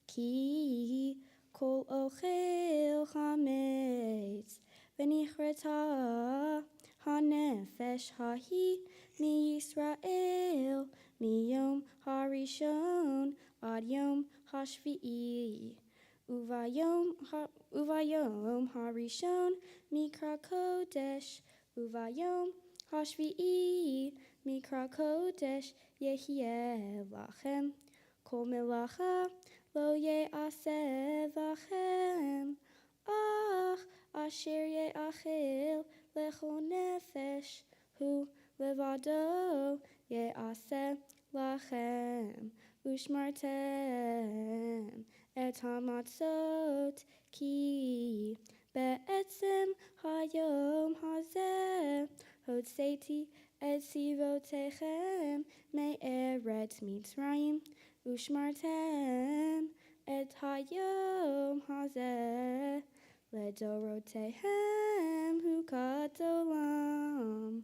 ki kol ochel chametz v'nichreta hanefesh hahi mi Yisrael miyom harishon ad yom hashvi'i uvayom harishon mikra kodesh uvayom hashvi'i mikra kodesh yehieh lachem kol melacha lo ye'aseh vachem ach asher ye'achel lechol nefesh hu levado ye'aseh lachem ushmartem et hamatzot ki be'etzem hayom hazeh hotzeti et sivotechem me'eretz Mitzrayim ushmartem et hayom hazeh ledorotehem hukat olam.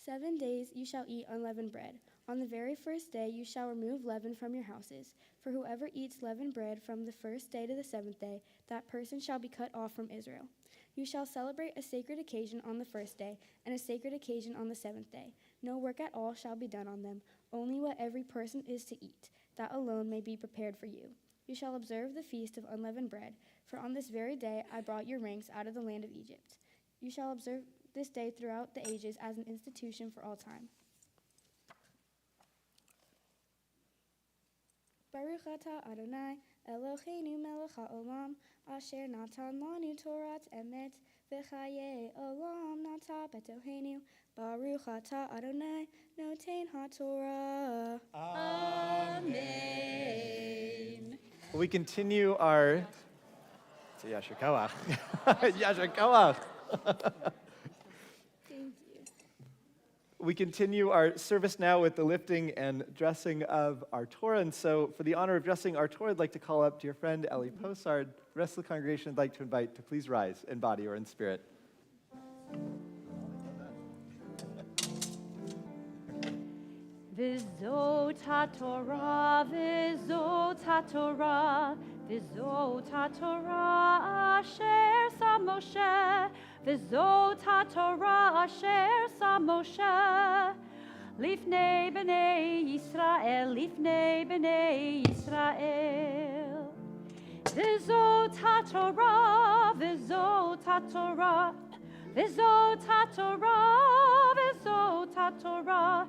7 days you shall eat unleavened bread. On the very first day you shall remove leaven from your houses. For whoever eats leavened bread from the first day to the 7th day, that person shall be cut off from Israel. You shall celebrate a sacred occasion on the first day, and a sacred occasion on the 7th day. No work at all shall be done on them, only what every person is to eat. That alone may be prepared for you. You shall observe the feast of unleavened bread, for on this very day I brought your ranks out of the land of Egypt. You shall observe this day throughout the ages as an institution for all time. Baruch atah Adonai, Eloheinu melech haolam, asher natan lanu Torat emet, v'chaye olam nata betohenu. Baruch atah Adonai, noten haTorah. Amen. We continue our... Yasher Koach. Yasher Koach. Thank you. We continue our service now with the lifting and dressing of our Torah. And so for the honor of dressing our Torah, I'd like to call up dear friend Ellie Posard. The rest of the congregation I'd like to invite to please rise in body or in spirit. V'zot haTorah, v'zot haTorah, v'zot haTorah asher sa Moshe, v'zot haTorah asher sa Moshe. Lifnei b'nei Yisrael, lifnei b'nei Yisrael. V'zot haTorah, v'zot haTorah, v'zot haTorah, v'zot haTorah.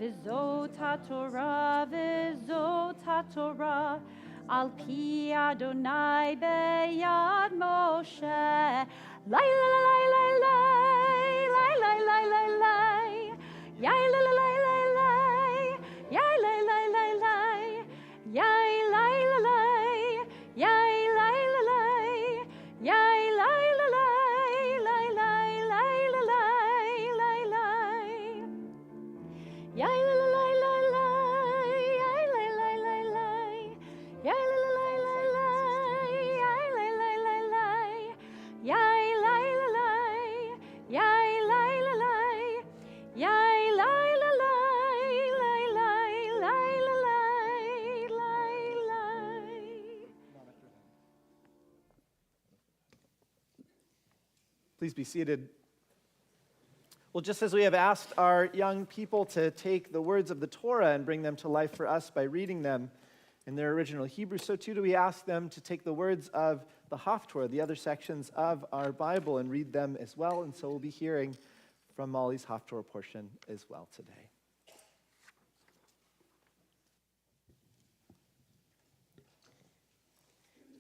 V'zot haTorah, v'zot haTorah, al pi Adonai beyad Moshe. Lay, lay, lay, lay, lay, lay, lay, lay, lay, lay, yay, lay, lay, lay, lay, lay, yay, lay, lay, lay, lay, yay, lay, lay, lay, yay, lay, lay, lay, yay, lay, lay, lay, lay, lay, lay, lay, lay, lay. Yay, lay, lay, lay, lay, yay, lay, lay, lay, lay, yay, lay, lay, lay, lay, yay, lay, lay, lay, lay, yay, lay, lay, lay, yay, lay, lay, lay, yay, lay, lay, lay, lay, lay, lay, lay. Please be seated. Well, just as we have asked our young people to take the words of the Torah and bring them to life for us by reading them in their original Hebrew, so too do we ask them to take the words of the Haftorah, the other sections of our Bible, and read them as well. And so we'll be hearing from Molly's Haftorah portion as well today.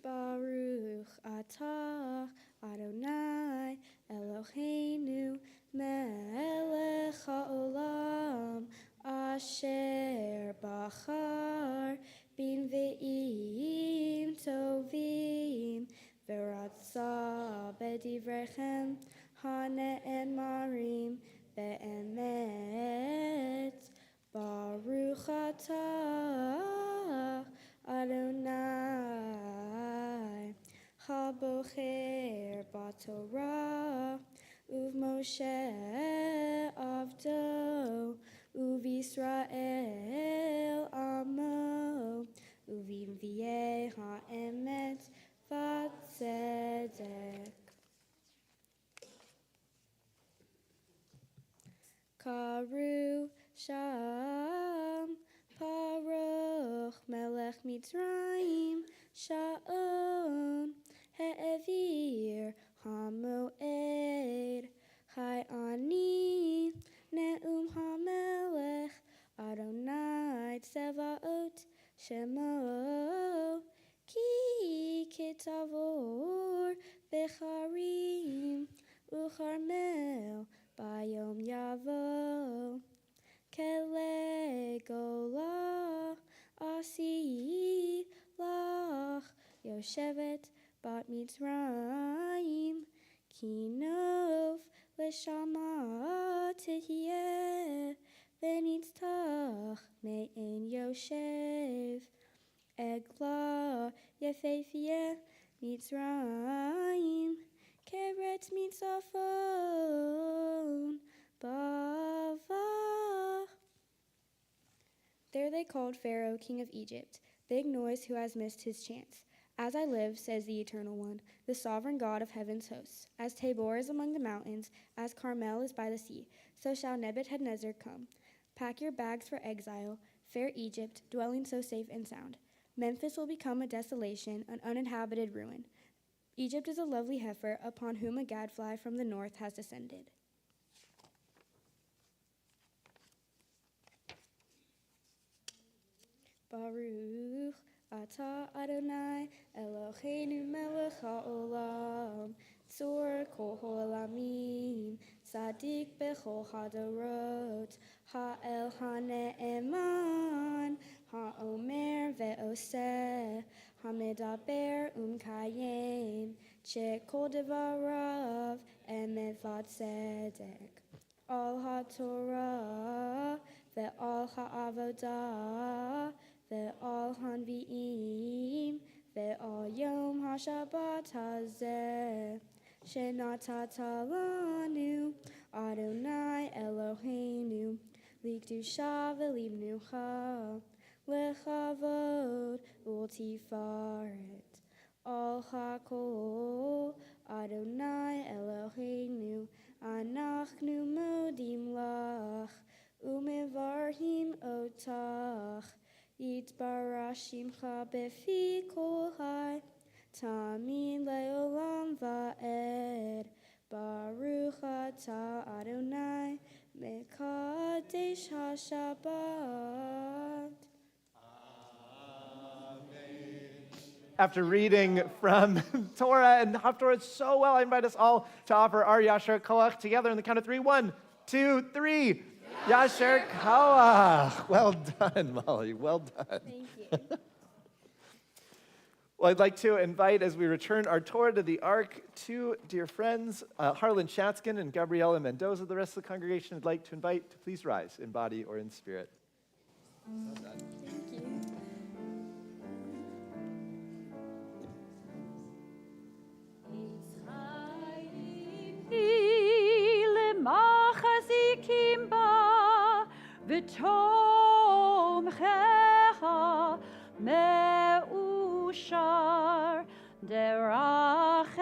Baruch atah Adonai Eloheinu melech haolam asher bachar bin ve'im tovim v'ratza b'divrechem hane'emarim be'emet. Baruch atah Adonai habocher b'Torah uv Moshe avdo uv Yisrael amo uv'nvi'eh ha'emet v'tzedek. Karu Sham Baruch Melech Mitzrayim Sha'om He'evir HaMoed Chai Ani Ne'um HaMelech Adonai Tzevaot Shemo Ki Kitavor Becharim Ucharmel Bayom Yavo Kele Gola Asi Lach Yoshevet Bat Mitzrayim Kinov Leshama Tehiyeh Venitztach Me'en Yoshev Egla Yefefiyeh Mitzrayim Keret Mitzafon Bava. There they called Pharaoh, king of Egypt, big noise who has missed his chance. As I live, says the Eternal One, the sovereign God of heaven's hosts, as Tabor is among the mountains, as Carmel is by the sea, so shall Nebuchadnezzar come. Pack your bags for exile, fair Egypt, dwelling so safe and sound. Memphis will become a desolation, an uninhabited ruin. Egypt is a lovely heifer upon whom a gadfly from the north has descended. Baruch Ata Adonai Eloheinu melech haolam tzur kol ha'olamim Sadik bechol hadorot ha'el ha'ne'eman ha'omer ve'oseh ha'medaber umkayem shekol devarav emet v'tzedek al ha'torah ve'al ha'avodah ve'al hanvi'im ve'al yom ha'shabbat hazeh Shenatata lanu Adonai Eloheinu Likdusha v'limnucha Lechavod ultifaret Al hakol Adonai Eloheinu Anachnu modim lach Umevarhim otach Yitbarashimcha befi kol hai Tamin leolam va'ed Baruch atah Adonai Mekadesh HaShabbat. After reading from Torah and Haftorah so well, I invite us all to offer our Yasher Koach together in the count of 3. 1, 2, 3. Yasher Koach. Well done, Molly. Well done. Thank you. Well, I'd like to invite, as we return our Torah to the Ark, two dear friends, Harlan Shatskin and Gabriela Mendoza. The rest of the congregation I'd like to invite to please rise in body or in spirit. Well done. Thank you. Me'ushar derachecha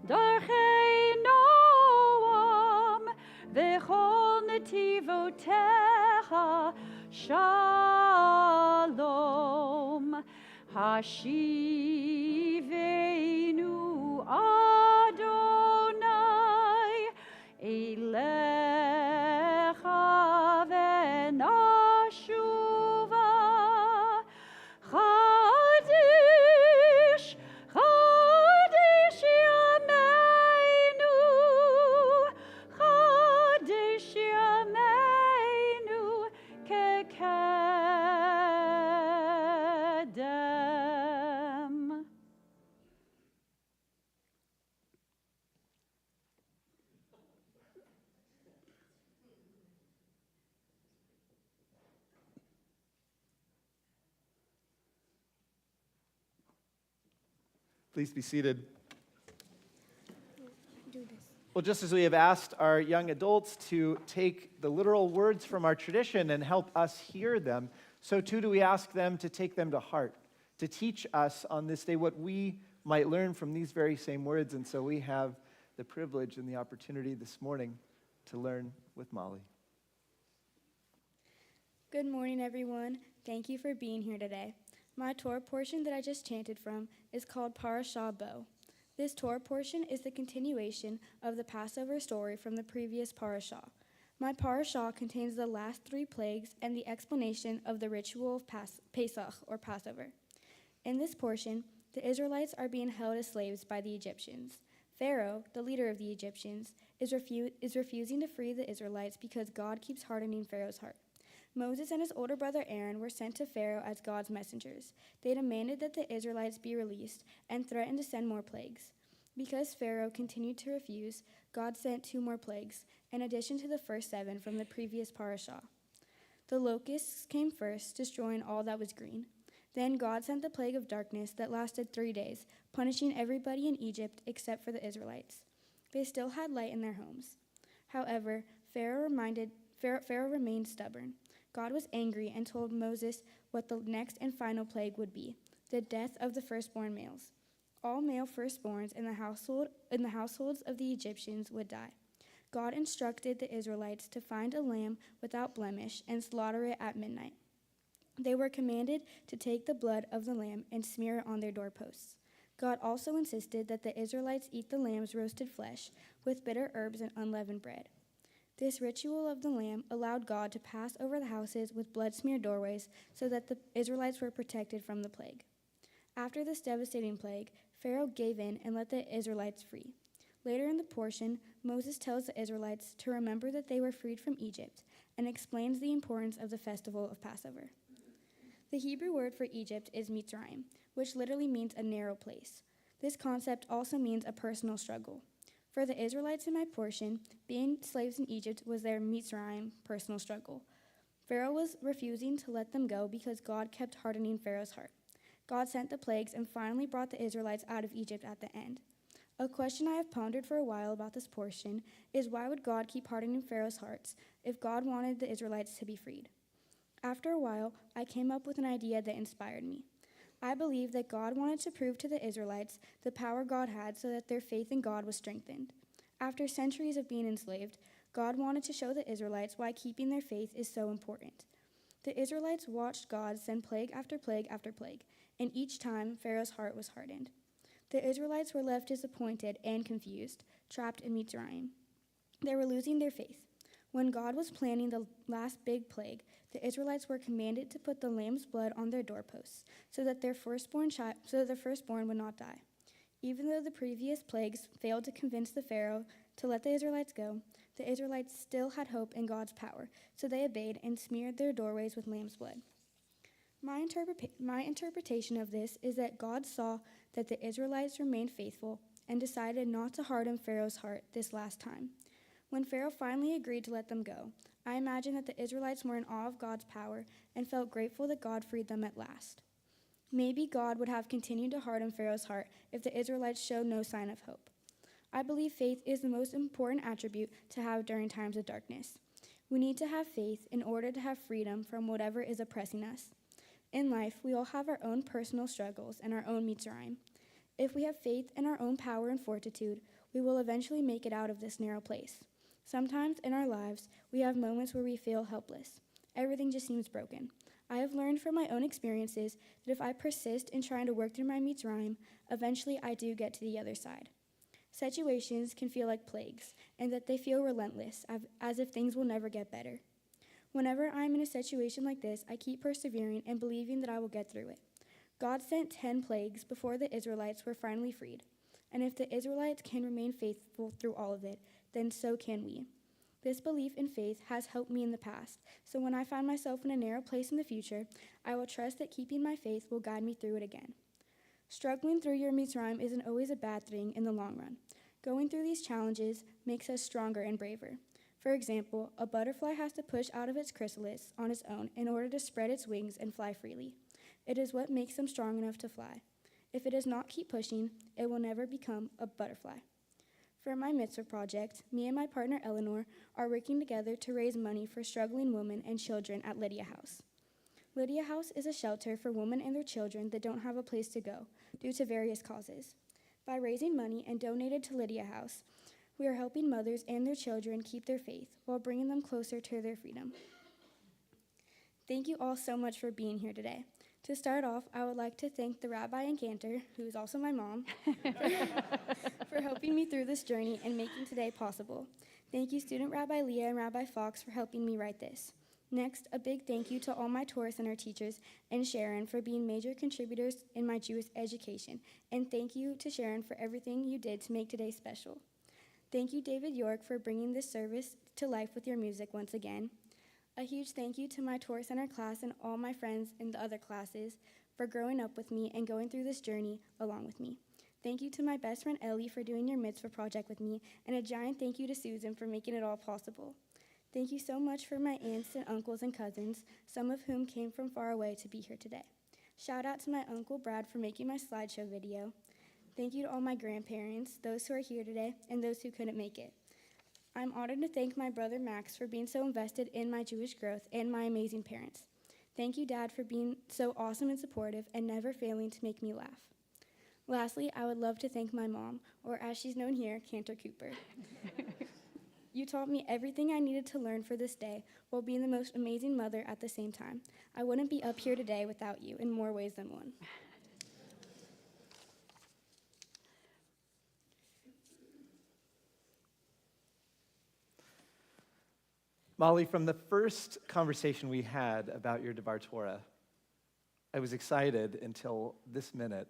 darchei noam v'chol netivotecha shalom hashivenu Adonai elecha v'nashuva Chadish, Chadish Yameinu, Chadish Yameinu kekedem. Please be seated. Do this. Well, just as we have asked our young adults to take the literal words from our tradition and help us hear them, so too do we ask them to take them to heart, to teach us on this day what we might learn from these very same words. And so we have the privilege and the opportunity this morning to learn with Molly. Good morning, everyone. Thank you for being here today. My Torah portion that I just chanted from is called Parashah Bo. This Torah portion is the continuation of the Passover story from the previous Parashah. My Parashah contains the last 3 plagues and the explanation of the ritual of Pesach, or Passover. In this portion, the Israelites are being held as slaves by the Egyptians. Pharaoh, the leader of the Egyptians, is refusing to free the Israelites because God keeps hardening Pharaoh's heart. Moses and his older brother Aaron were sent to Pharaoh as God's messengers. They demanded that the Israelites be released and threatened to send more plagues. Because Pharaoh continued to refuse, God sent 2 more plagues, in addition to the first 7 from the previous parashah. The locusts came first, destroying all that was green. Then God sent the plague of darkness that lasted 3 days, punishing everybody in Egypt except for the Israelites. They still had light in their homes. However, Pharaoh remained stubborn. God was angry and told Moses what the next and final plague would be: the death of the firstborn males. All male firstborns in the households of the Egyptians would die. God instructed the Israelites to find a lamb without blemish and slaughter it at midnight. They were commanded to take the blood of the lamb and smear it on their doorposts. God also insisted that the Israelites eat the lamb's roasted flesh with bitter herbs and unleavened bread. This ritual of the lamb allowed God to pass over the houses with blood-smeared doorways so that the Israelites were protected from the plague. After this devastating plague, Pharaoh gave in and let the Israelites free. Later in the portion, Moses tells the Israelites to remember that they were freed from Egypt and explains the importance of the festival of Passover. The Hebrew word for Egypt is Mitzrayim, which literally means a narrow place. This concept also means a personal struggle. For the Israelites in my portion, being slaves in Egypt was their Mitzrayim personal struggle. Pharaoh was refusing to let them go because God kept hardening Pharaoh's heart. God sent the plagues and finally brought the Israelites out of Egypt at the end. A question I have pondered for a while about this portion is why would God keep hardening Pharaoh's hearts if God wanted the Israelites to be freed? After a while, I came up with an idea that inspired me. I believe that God wanted to prove to the Israelites the power God had so that their faith in God was strengthened. After centuries of being enslaved, God wanted to show the Israelites why keeping their faith is so important. The Israelites watched God send plague after plague after plague, and each time Pharaoh's heart was hardened. The Israelites were left disappointed and confused, trapped in Mitzrayim. They were losing their faith. When God was planning the last big plague, the Israelites were commanded to put the lamb's blood on their doorposts so that their firstborn would not die. Even though the previous plagues failed to convince the Pharaoh to let the Israelites go, the Israelites still had hope in God's power, so they obeyed and smeared their doorways with lamb's blood. My interpretation of this is that God saw that the Israelites remained faithful and decided not to harden Pharaoh's heart this last time. When Pharaoh finally agreed to let them go, I imagine that the Israelites were in awe of God's power and felt grateful that God freed them at last. Maybe God would have continued to harden Pharaoh's heart if the Israelites showed no sign of hope. I believe faith is the most important attribute to have during times of darkness. We need to have faith in order to have freedom from whatever is oppressing us. In life, we all have our own personal struggles and our own Mitzrayim. If we have faith in our own power and fortitude, we will eventually make it out of this narrow place. Sometimes in our lives, we have moments where we feel helpless. Everything just seems broken. I have learned from my own experiences that if I persist in trying to work through my Mitzrayim, eventually I do get to the other side. Situations can feel like plagues, and that they feel relentless, as if things will never get better. Whenever I'm in a situation like this, I keep persevering and believing that I will get through it. God sent 10 plagues before the Israelites were finally freed. And if the Israelites can remain faithful through all of it, then so can we. This belief in faith has helped me in the past, so when I find myself in a narrow place in the future, I will trust that keeping my faith will guide me through it again. Struggling through your Mitzrayim isn't always a bad thing in the long run. Going through these challenges makes us stronger and braver. For example, a butterfly has to push out of its chrysalis on its own in order to spread its wings and fly freely. It is what makes them strong enough to fly. If it does not keep pushing, it will never become a butterfly. For my Mitzvah project, me and my partner Eleanor are working together to raise money for struggling women and children at Lydia House. Lydia House is a shelter for women and their children that don't have a place to go due to various causes. By raising money and donated to Lydia House, we are helping mothers and their children keep their faith while bringing them closer to their freedom. Thank you all so much for being here today. To start off, I would like to thank the Rabbi and Cantor, who is also my mom, for helping me through this journey and making today possible. Thank you, Student Rabbi Leah and Rabbi Fox, for helping me write this. Next, a big thank you to all my Torah Center teachers and Sharon for being major contributors in my Jewish education. And thank you to Sharon for everything you did to make today special. Thank you, David York, for bringing this service to life with your music once again. A huge thank you to my Torah Center class and all my friends in the other classes for growing up with me and going through this journey along with me. Thank you to my best friend Ellie for doing your Mitzvah project with me, and a giant thank you to Susan for making it all possible. Thank you so much for my aunts and uncles and cousins, some of whom came from far away to be here today. Shout out to my Uncle Brad for making my slideshow video. Thank you to all my grandparents, those who are here today, and those who couldn't make it. I'm honored to thank my brother Max for being so invested in my Jewish growth and my amazing parents. Thank you, Dad, for being so awesome and supportive and never failing to make me laugh. Lastly, I would love to thank my mom, or as she's known here, Cantor Cooper. You taught me everything I needed to learn for this day while being the most amazing mother at the same time. I wouldn't be up here today without you in more ways than one. Molly, from the first conversation we had about your Devar Torah, I was excited until this minute,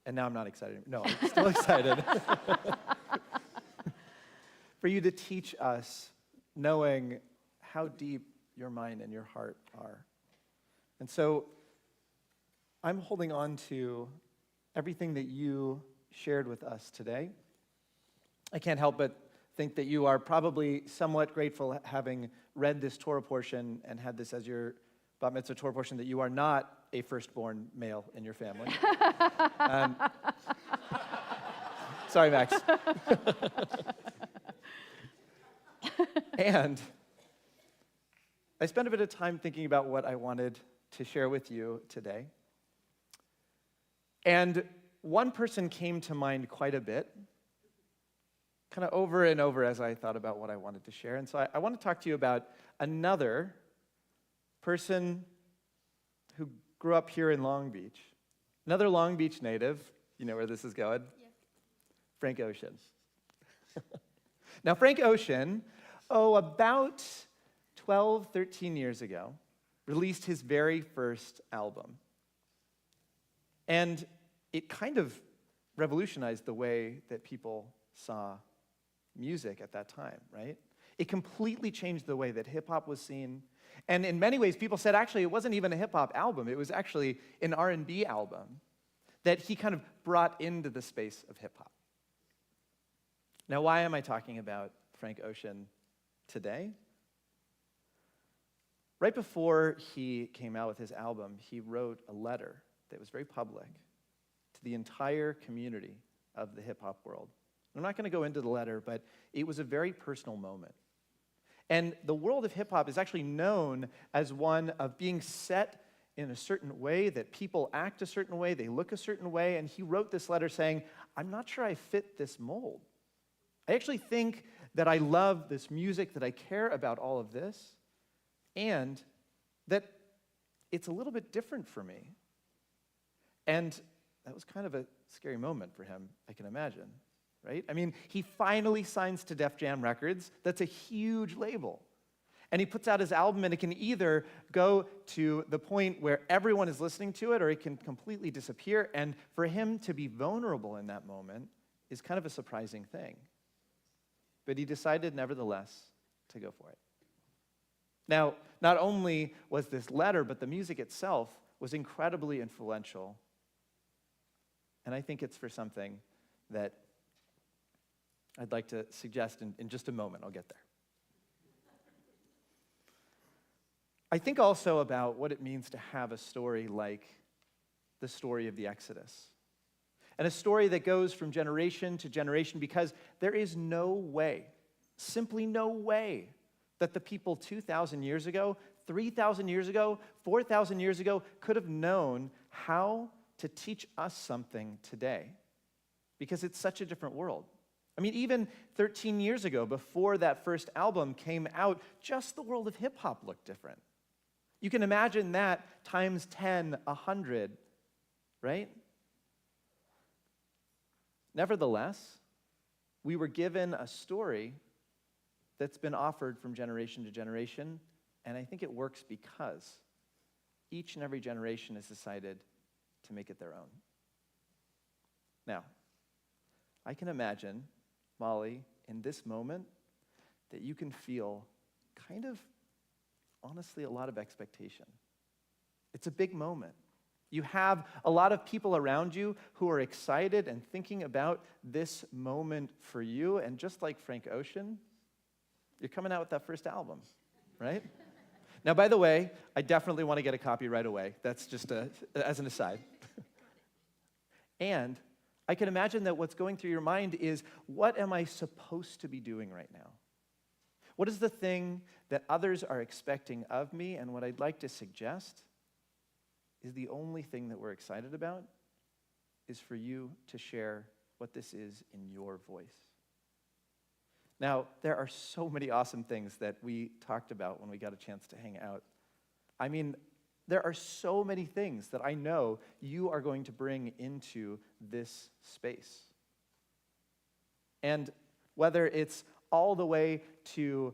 and now I'm not excited. No, I'm still excited for you to teach us, knowing how deep your mind and your heart are. And so I'm holding on to everything that you shared with us today. I can't help but think that you are probably somewhat grateful, having read this Torah portion and had this as your bat mitzvah Torah portion, that you are not a firstborn male in your family. Sorry, Max. And I spent a bit of time thinking about what I wanted to share with you today. And one person came to mind quite a bit, kind of over and over as I thought about what I wanted to share. And so I want to talk to you about another person who grew up here in Long Beach. Another Long Beach native. You know where this is going? Yeah. Frank Ocean. Now, Frank Ocean, about 12, 13 years ago, released his very first album. And it kind of revolutionized the way that people saw music at that time, right? It completely changed the way that hip-hop was seen. And in many ways, people said, actually, it wasn't even a hip-hop album. It was actually an R&B album that he kind of brought into the space of hip-hop. Now, why am I talking about Frank Ocean today? Right before he came out with his album, he wrote a letter that was very public to the entire community of the hip-hop world. I'm not going to go into the letter, but it was a very personal moment. And the world of hip-hop is actually known as one of being set in a certain way, that people act a certain way, they look a certain way, and he wrote this letter saying, I'm not sure I fit this mold. I actually think that I love this music, that I care about all of this, and that it's a little bit different for me. And that was kind of a scary moment for him, I can imagine, right? I mean, he finally signs to Def Jam Records. That's a huge label. And he puts out his album, and it can either go to the point where everyone is listening to it, or it can completely disappear. And for him to be vulnerable in that moment is kind of a surprising thing. But he decided, nevertheless, to go for it. Now, not only was this letter, but the music itself was incredibly influential. And I think it's for something that I'd like to suggest in just a moment. I'll get there. I think also about what it means to have a story like the story of the Exodus. And a story that goes from generation to generation, because there is no way, simply no way, that the people 2,000 years ago, 3,000 years ago, 4,000 years ago could have known how to teach us something today, because it's such a different world. I mean, even 13 years ago, before that first album came out, just the world of hip-hop looked different. You can imagine that times 10, 100, right? Nevertheless, we were given a story that's been offered from generation to generation, and I think it works because each and every generation has decided to make it their own. Now, I can imagine, Molly, in this moment, that you can feel kind of, honestly, a lot of expectation. It's a big moment. You have a lot of people around you who are excited and thinking about this moment for you, and just like Frank Ocean, you're coming out with that first album, right? Now, by the way, I definitely want to get a copy right away. That's just as an aside. And I can imagine that what's going through your mind is, what am I supposed to be doing right now? What is the thing that others are expecting of me? And what I'd like to suggest is the only thing that we're excited about is for you to share what this is in your voice. Now, there are so many awesome things that we talked about when we got a chance to hang out. I mean, there are so many things that I know you are going to bring into this space. And whether it's all the way to,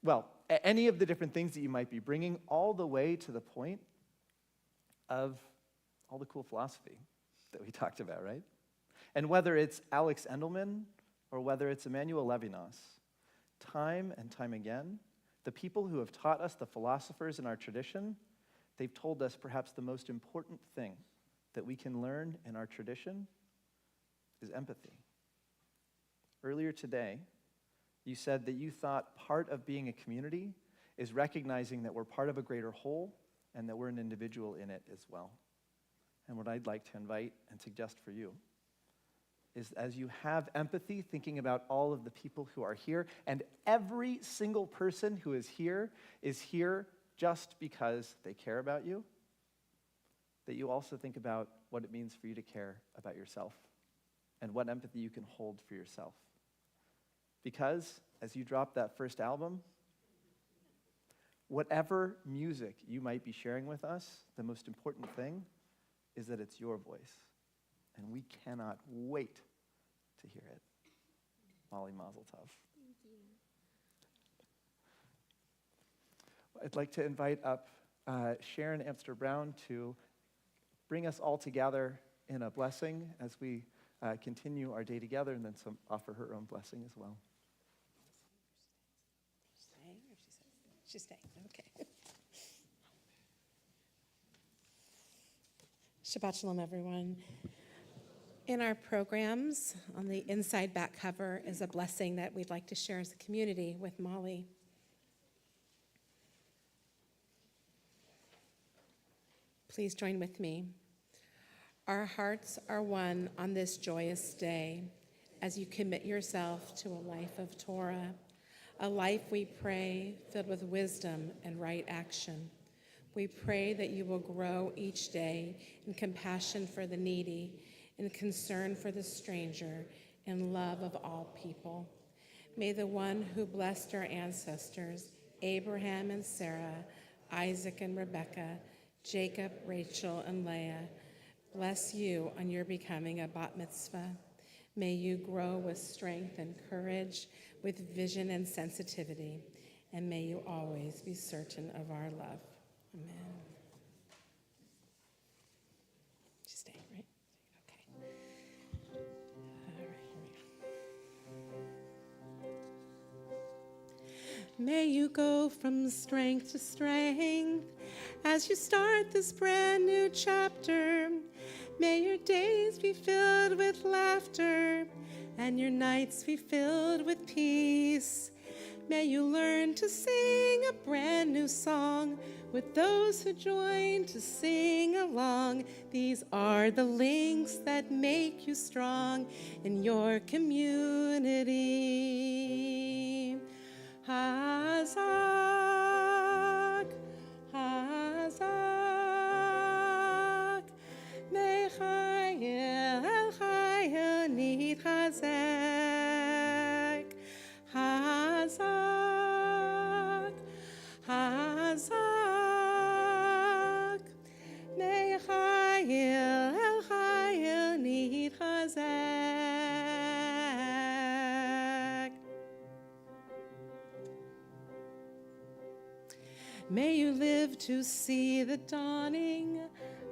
well, any of the different things that you might be bringing, all the way to the point of all the cool philosophy that we talked about, right? And whether it's Alex Endelman or whether it's Emmanuel Levinas, time and time again, the people who have taught us, the philosophers in our tradition, they've told us perhaps the most important thing that we can learn in our tradition is empathy. Earlier today, you said that you thought part of being a community is recognizing that we're part of a greater whole and that we're an individual in it as well. And what I'd like to invite and suggest for you is, as you have empathy, thinking about all of the people who are here, and every single person who is here just because they care about you, that you also think about what it means for you to care about yourself and what empathy you can hold for yourself. Because as you drop that first album, whatever music you might be sharing with us, the most important thing is that it's your voice. And we cannot wait to hear it. Molly, mazel tov. Thank you. I'd like to invite up Sharon Amster Brown to bring us all together in a blessing as we continue our day together, and then offer her own blessing as well. She's staying, okay. Shabbat Shalom, everyone. In our programs, on the inside back cover is a blessing that we'd like to share as a community with Molly. Please join with me. Our hearts are one on this joyous day as you commit yourself to a life of Torah, a life, we pray, filled with wisdom and right action. We pray that you will grow each day in compassion for the needy, in concern for the stranger, in love of all people. May the one who blessed our ancestors, Abraham and Sarah, Isaac and Rebekah, Jacob, Rachel, and Leah, bless you on your becoming a bat mitzvah. May you grow with strength and courage, with vision and sensitivity, and may you always be certain of our love. Amen. She's staying, right? Okay. All right, here we go. May you go from strength to strength as you start this brand new chapter. May your days be filled with laughter and your nights be filled with peace. May you learn to sing a brand new song with those who join to sing along. These are the links that make you strong in your community. Hazak, Hazak, Mechayel El Chayel Nitchazek. Hazak, Hazak, Mechayel El Chayel Nitchazek. May you live to see the dawning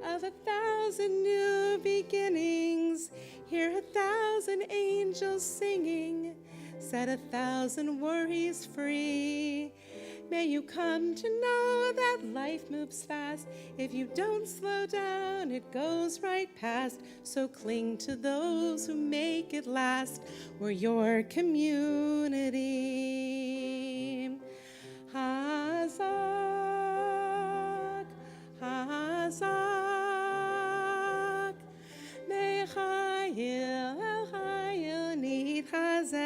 of 1,000 new beginnings. Hear 1,000 angels singing, set 1,000 worries free. May you come to know that life moves fast. If you don't slow down, it goes right past. So cling to those who make it last. We're your community. Hazak, Hazak, Mechayel El Chayel Nitchazek.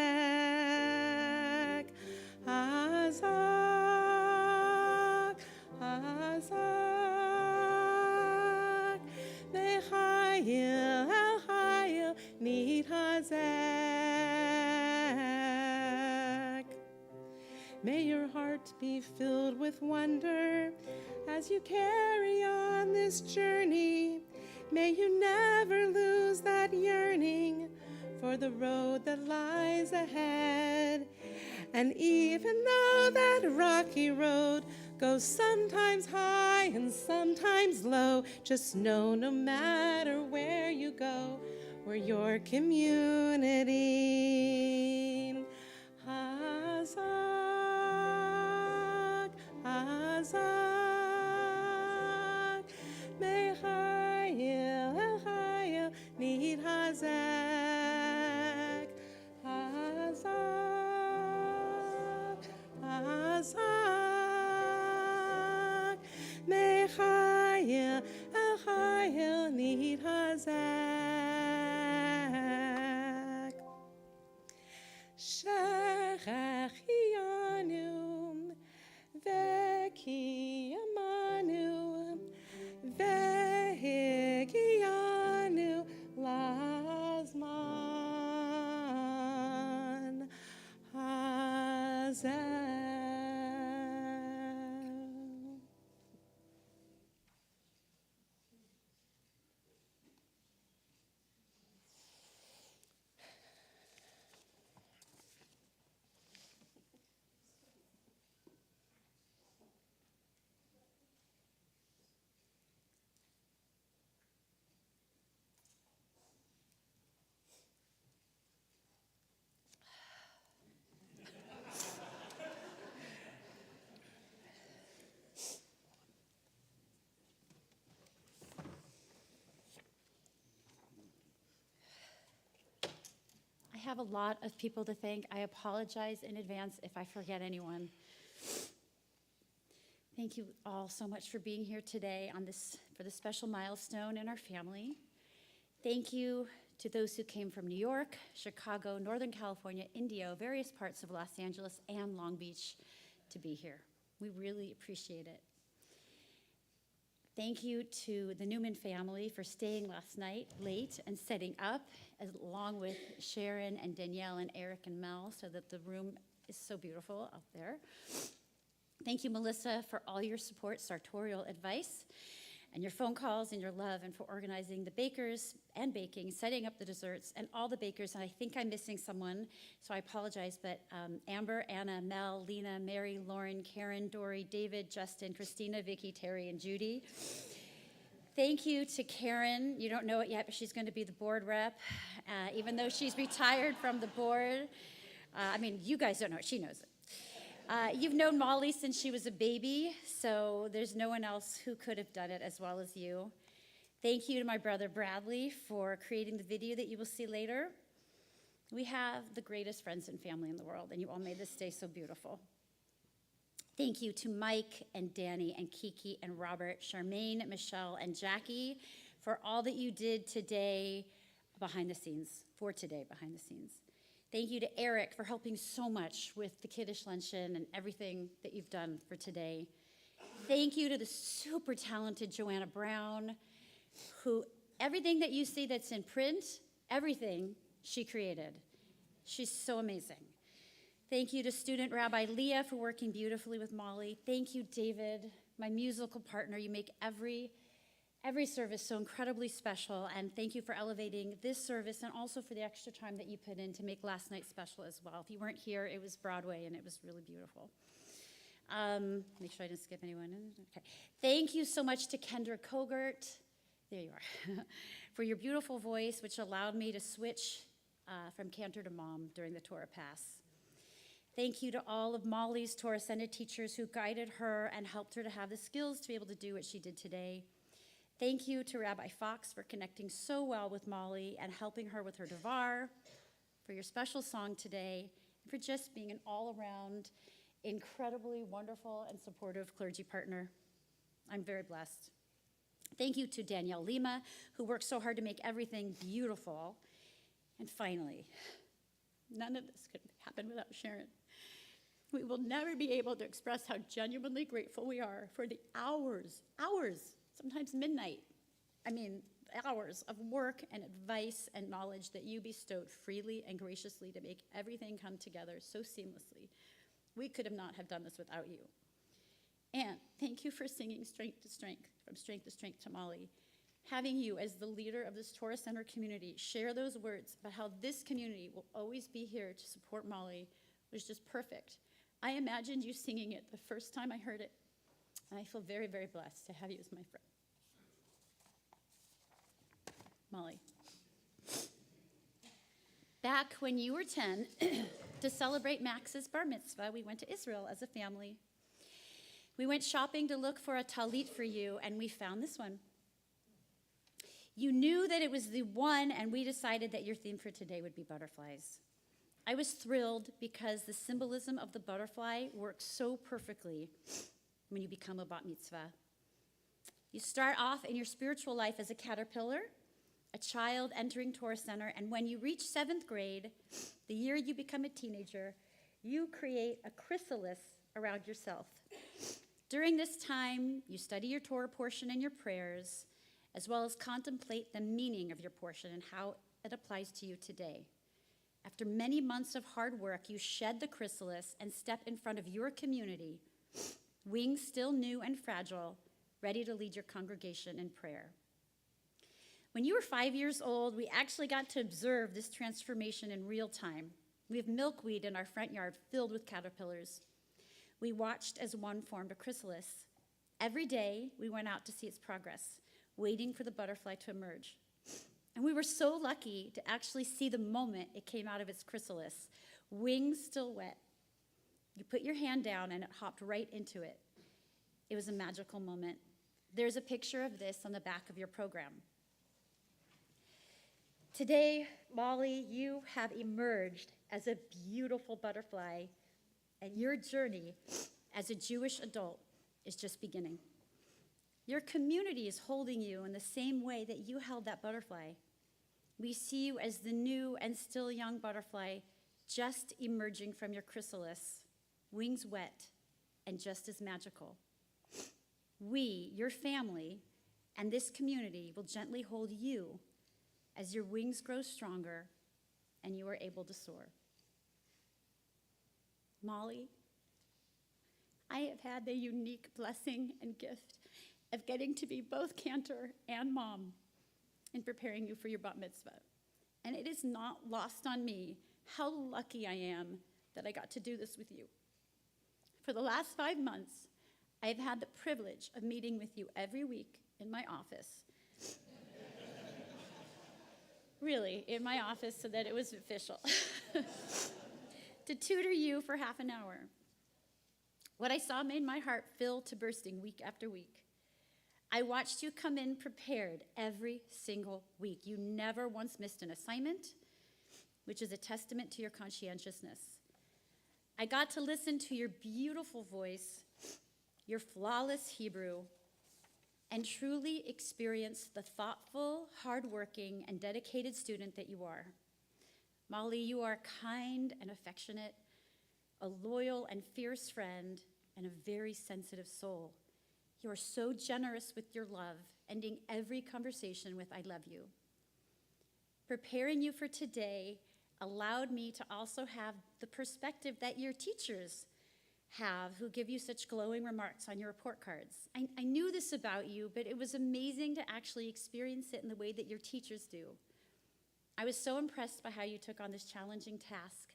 Hazak, Hazak, Mechayel El Chayel Nitchazek. May your heart be filled with wonder as you carry on this journey. May you never lose that yearning for the road that lies ahead. And even though that rocky road goes sometimes high and sometimes low, just know no matter where you go, we're your community. Hazak, Hazak, Mechayil, Elchayil, Nid Hazak, Hazak, Hazak, Mechayil, Elchayil, Nid Hazak. Shechachianu, Vekiyamanu, Vehigianu, Lazman Hazel. I have a lot of people to thank. I apologize in advance if I forget anyone. Thank you all so much for being here today for this special milestone in our family. Thank you to those who came from New York, Chicago, Northern California, Indio, various parts of Los Angeles, and Long Beach to be here. We really appreciate it. Thank you to the Newman family for staying last night late and setting up, along with Sharon and Danielle and Eric and Mel, so that the room is so beautiful out there. Thank you, Melissa, for all your support, sartorial advice, and your phone calls and your love, and for organizing the bakers and baking, setting up the desserts, and all the bakers. And I think I'm missing someone, so I apologize, but Amber, Anna, Mel, Lena, Mary, Lauren, Karen, Dory, David, Justin, Christina, Vicky, Terry, and Judy. Thank you to Karen. You don't know it yet, but she's going to be the board rep, even though she's retired from the board. I mean, you guys don't know it. She knows it. You've known Molly since she was a baby, so there's no one else who could have done it as well as you. Thank you to my brother Bradley for creating the video that you will see later. We have the greatest friends and family in the world, and you all made this day so beautiful. Thank you to Mike and Danny and Kiki and Robert, Charmaine, Michelle, and Jackie for all that you did today behind the scenes, behind the scenes. Thank you to Eric for helping so much with the kiddish luncheon and everything that you've done for today. Thank you to the super talented Joanna Brown, who everything that you see that's in print, everything she created. She's so amazing. Thank you to student Rabbi Leah for working beautifully with Molly. Thank you, David, my musical partner. You make every service so incredibly special, and thank you for elevating this service and also for the extra time that you put in to make last night special as well. If you weren't here, it was Broadway, and it was really beautiful. Make sure I didn't skip anyone. Okay. Thank you so much to Kendra Kogert, there you are, for your beautiful voice, which allowed me to switch from Cantor to mom during the Torah Pass. Thank you to all of Molly's Torah Center teachers who guided her and helped her to have the skills to be able to do what she did today. Thank you to Rabbi Fox for connecting so well with Molly and helping her with her Devar, for your special song today, and for just being an all-around, incredibly wonderful and supportive clergy partner. I'm very blessed. Thank you to Danielle Lima, who worked so hard to make everything beautiful. And finally, none of this could happen without Sharon. We will never be able to express how genuinely grateful we are for the hours, sometimes midnight, hours of work and advice and knowledge that you bestowed freely and graciously to make everything come together so seamlessly. We could have not have done this without you. And thank you for singing Strength to Strength, from Strength to Strength to Molly. Having you as the leader of this Torah Center community share those words about how this community will always be here to support Molly was just perfect. I imagined you singing it the first time I heard it, and I feel very, very blessed to have you as my friend. Molly. Back when you were 10, to celebrate Max's bar mitzvah, we went to Israel as a family. We went shopping to look for a talit for you, and we found this one. You knew that it was the one, and we decided that your theme for today would be butterflies. I was thrilled because the symbolism of the butterfly works so perfectly when you become a bat mitzvah. You start off in your spiritual life as a caterpillar, a child entering Torah Center, and when you reach 7th grade, the year you become a teenager, you create a chrysalis around yourself. During this time, you study your Torah portion and your prayers, as well as contemplate the meaning of your portion and how it applies to you today. After many months of hard work, you shed the chrysalis and step in front of your community, wings still new and fragile, ready to lead your congregation in prayer. When you were 5 years old, we actually got to observe this transformation in real time. We have milkweed in our front yard filled with caterpillars. We watched as one formed a chrysalis. Every day, we went out to see its progress, waiting for the butterfly to emerge. And we were so lucky to actually see the moment it came out of its chrysalis, wings still wet. You put your hand down and it hopped right into it. It was a magical moment. There's a picture of this on the back of your program. Today, Molly, you have emerged as a beautiful butterfly, and your journey as a Jewish adult is just beginning. Your community is holding you in the same way that you held that butterfly. We see you as the new and still young butterfly just emerging from your chrysalis, wings wet and just as magical. We, your family, and this community will gently hold you as your wings grow stronger and you are able to soar. Molly, I have had the unique blessing and gift of getting to be both Cantor and mom in preparing you for your bat mitzvah. And it is not lost on me how lucky I am that I got to do this with you. For the last 5 months, I have had the privilege of meeting with you every week in my office. Really, in my office so that it was official. To tutor you for half an hour. What I saw made my heart fill to bursting week after week. I watched you come in prepared every single week. You never once missed an assignment, which is a testament to your conscientiousness. I got to listen to your beautiful voice, your flawless Hebrew, and truly experience the thoughtful, hardworking, and dedicated student that you are. Molly, you are kind and affectionate, a loyal and fierce friend, and a very sensitive soul. You are so generous with your love, ending every conversation with, "I love you." Preparing you for today allowed me to also have the perspective that your teachers have, who give you such glowing remarks on your report cards. I knew this about you, but it was amazing to actually experience it in the way that your teachers do. I was so impressed by how you took on this challenging task.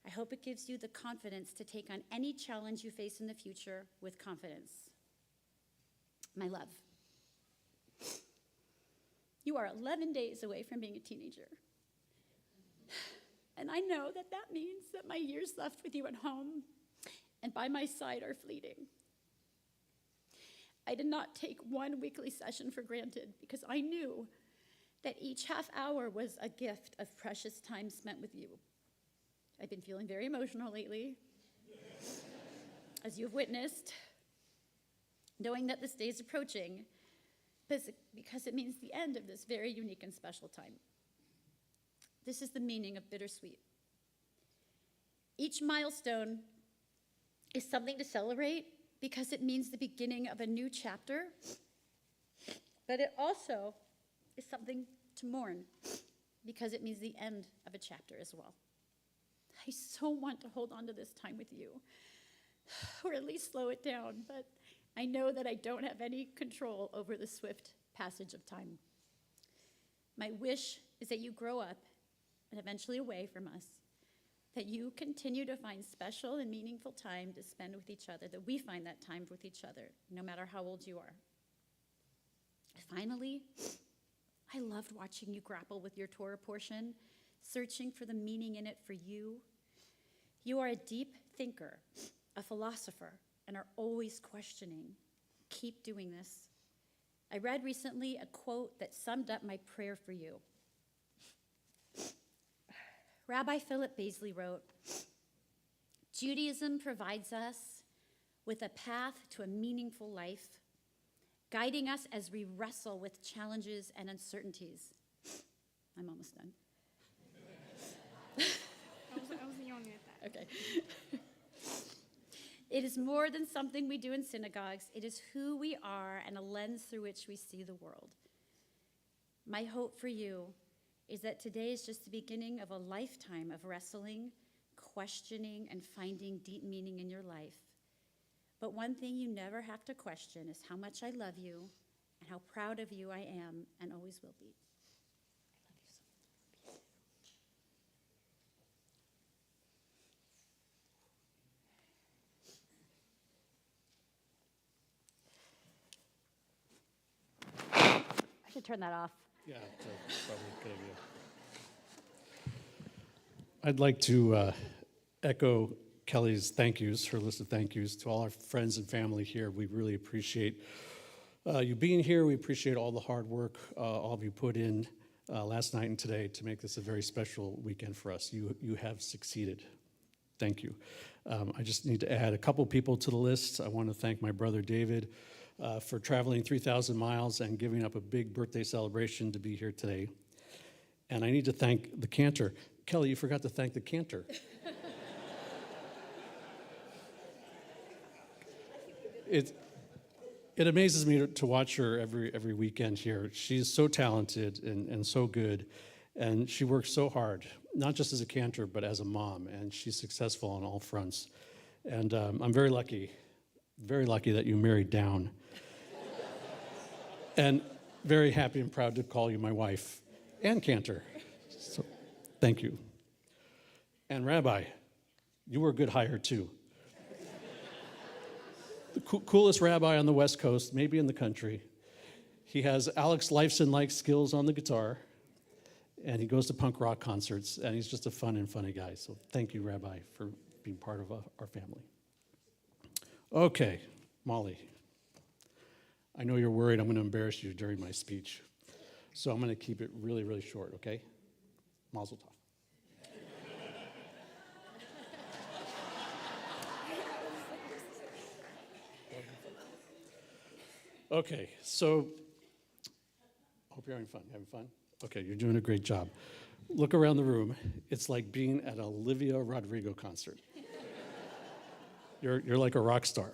I hope it gives you the confidence to take on any challenge you face in the future with confidence. My love, you are 11 days away from being a teenager. And I know that that means that my years left with you at home and by my side are fleeting. I did not take one weekly session for granted because I knew that each half hour was a gift of precious time spent with you. I've been feeling very emotional lately, as you've witnessed, knowing that this day is approaching because it means the end of this very unique and special time. This is the meaning of bittersweet. Each milestone is something to celebrate because it means the beginning of a new chapter, but it also is something to mourn because it means the end of a chapter as well. I so want to hold on to this time with you, or at least slow it down, but I know that I don't have any control over the swift passage of time. My wish is that you grow up and eventually away from us, that you continue to find special and meaningful time to spend with each other, that we find that time with each other, no matter how old you are. Finally, I loved watching you grapple with your Torah portion, searching for the meaning in it for you. You are a deep thinker, a philosopher, and are always questioning. Keep doing this. I read recently a quote that summed up my prayer for you. Rabbi Philip Baisley wrote, "Judaism provides us with a path to a meaningful life, guiding us as we wrestle with challenges and uncertainties." I'm almost done. I wasn't yawning at that. Okay. It is more than something we do in synagogues. It is who we are and a lens through which we see the world. My hope for you is that today is just the beginning of a lifetime of wrestling, questioning, and finding deep meaning in your life. But one thing you never have to question is how much I love you and how proud of you I am and always will be. I should turn that off. Yeah, that's probably a good idea. I'd like to echo Kelly's thank yous, her list of thank yous to all our friends and family here. We really appreciate you being here. We appreciate all the hard work all of you put in last night and today to make this a very special weekend for us. You have succeeded. Thank you. I just need to add a couple people to the list. I want to thank my brother David for traveling 3,000 miles and giving up a big birthday celebration to be here today. And I need to thank the Cantor. Kelly, you forgot to thank the Cantor. It amazes me to watch her every weekend here. She's so talented and so good, and she works so hard, not just as a Cantor, but as a mom, and she's successful on all fronts. And I'm very lucky that you married down. And very happy and proud to call you my wife and Cantor. So thank you. And Rabbi, you were a good hire too. The coolest rabbi on the West Coast, maybe in the country. He has Alex Lifeson-like skills on the guitar, and he goes to punk rock concerts, and he's just a fun and funny guy. So thank you, Rabbi, for being part of our family. Okay, Molly. I know you're worried I'm going to embarrass you during my speech, so I'm going to keep it really, really short, okay? Mazel tov. Okay, so hope you're having fun. Having fun? Okay, you're doing a great job. Look around the room. It's like being at an Olivia Rodrigo concert. You're like a rock star.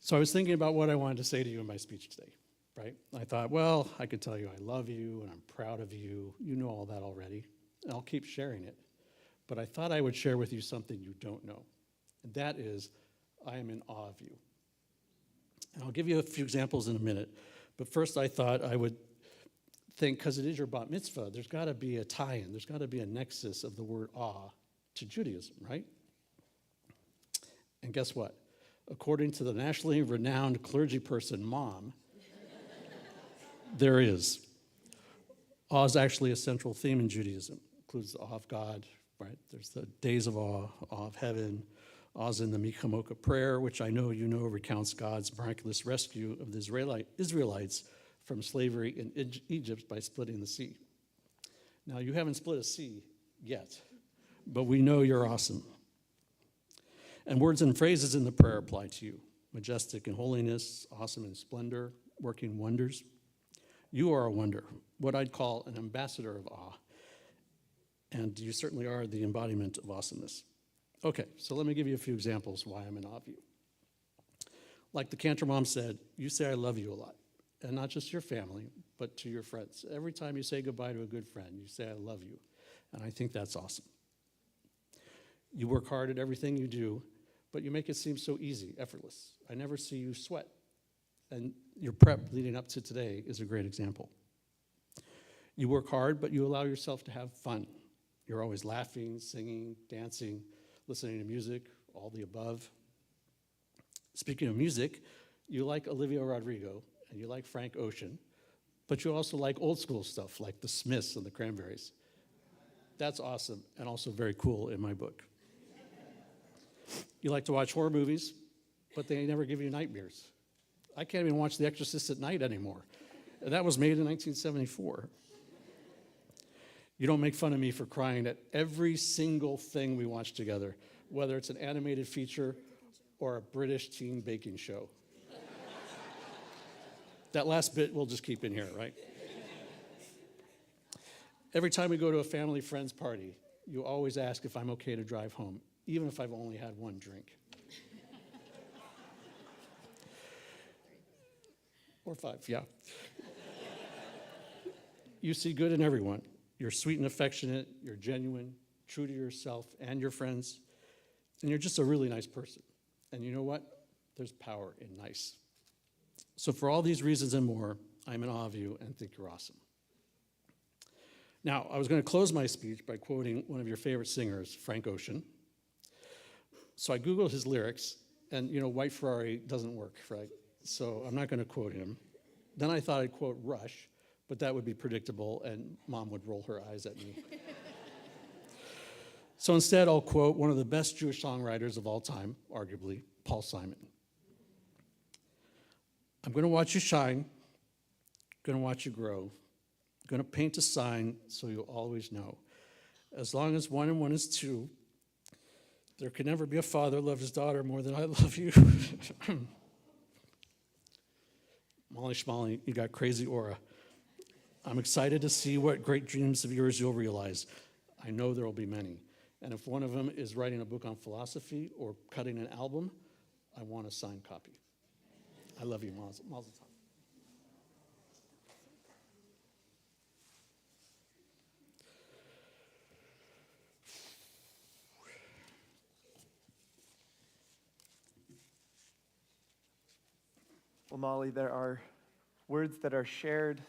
So I was thinking about what I wanted to say to you in my speech today, right? I thought, well, I could tell you I love you and I'm proud of you. You know all that already, and I'll keep sharing it. But I thought I would share with you something you don't know, and that is I am in awe of you. And I'll give you a few examples in a minute, but first I thought I would think, because it is your bat mitzvah, there's got to be a tie-in, there's got to be a nexus of the word awe to Judaism, right? And guess what? According to the nationally renowned clergy person, Mom, there is. Awe is actually a central theme in Judaism. It includes the awe of God, right? There's the days of awe, awe of heaven. Awes in the Michamoka prayer, which I know you know recounts God's miraculous rescue of the Israelites from slavery in Egypt by splitting the sea. Now, you haven't split a sea yet, but we know you're awesome. And words and phrases in the prayer apply to you. Majestic in holiness, awesome in splendor, working wonders. You are a wonder, what I'd call an ambassador of awe. And you certainly are the embodiment of awesomeness. Okay, so let me give you a few examples why I'm in awe of you. Like the Cantor mom said, you say I love you a lot. And not just your family, but to your friends. Every time you say goodbye to a good friend, you say I love you. And I think that's awesome. You work hard at everything you do, but you make it seem so easy, effortless. I never see you sweat. And your prep leading up to today is a great example. You work hard, but you allow yourself to have fun. You're always laughing, singing, dancing, listening to music, all the above. Speaking of music, you like Olivia Rodrigo and you like Frank Ocean, but you also like old school stuff like the Smiths and the Cranberries. That's awesome and also very cool in my book. You like to watch horror movies, but they never give you nightmares. I can't even watch The Exorcist at night anymore. And that was made in 1974. You don't make fun of me for crying at every single thing we watch together, whether it's an animated feature or a British teen baking show. That last bit we'll just keep in here, right? Every time we go to a family friend's party, you always ask if I'm okay to drive home, even if I've only had one drink. Or 5, yeah. You see good in everyone. You're sweet and affectionate, you're genuine, true to yourself and your friends, and you're just a really nice person. And you know what? There's power in nice. So for all these reasons and more, I'm in awe of you and think you're awesome. Now, I was going to close my speech by quoting one of your favorite singers, Frank Ocean. So I Googled his lyrics, and White Ferrari doesn't work, right? So I'm not going to quote him. Then I thought I'd quote Rush, but that would be predictable, and Mom would roll her eyes at me. So instead, I'll quote one of the best Jewish songwriters of all time, arguably, Paul Simon. I'm going to watch you shine, going to watch you grow, going to paint a sign so you'll always know. As long as 1 and 1 is 2, there can never be a father love his daughter more than I love you. Molly Schmally, you got crazy aura. I'm excited to see what great dreams of yours you'll realize. I know there will be many. And if one of them is writing a book on philosophy or cutting an album, I want a signed copy. I love you, Mazel tov. Well, Molly, there are words that are shared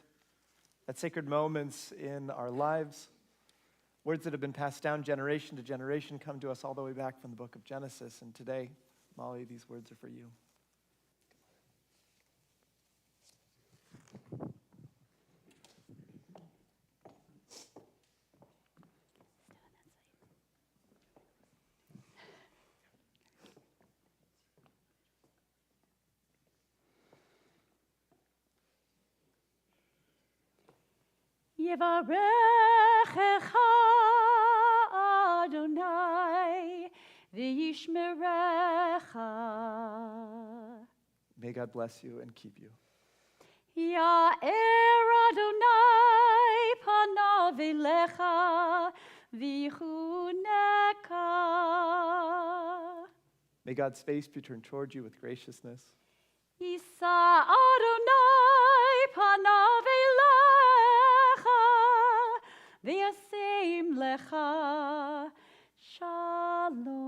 at sacred moments in our lives, words that have been passed down generation to generation, come to us all the way back from the book of Genesis. And today, Molly, these words are for you. Yevarechecha Adonai v'yishmerecha. May God bless you and keep you. Ya'er Adonai panav elecha v'chuneka. May God's face be turned toward you with graciousness. Yisa Adonai panav elecha v'yaseim lecha shalom.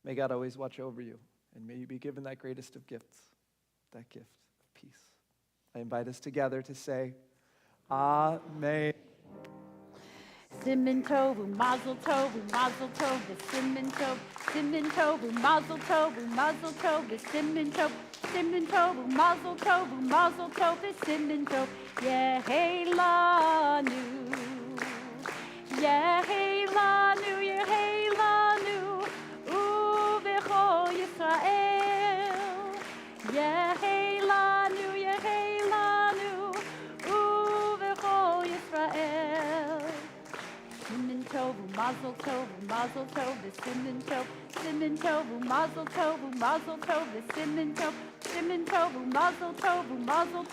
May God always watch over you, and may you be given that greatest of gifts, that gift of peace. I invite us together to say, Amen. Simin tovu, mazel tovu, simin tovu, mazel tovu, simin tovu, mazel tovu, simin tovu, Yehelanu, Yehelanu, Yehelanu, Uvechol Yisrael, Yehelanu, Yehelanu, Uvechol Yisrael. Simin tovu, mazel tovu, simin tovu, mazel tovu, simin tovu, mazel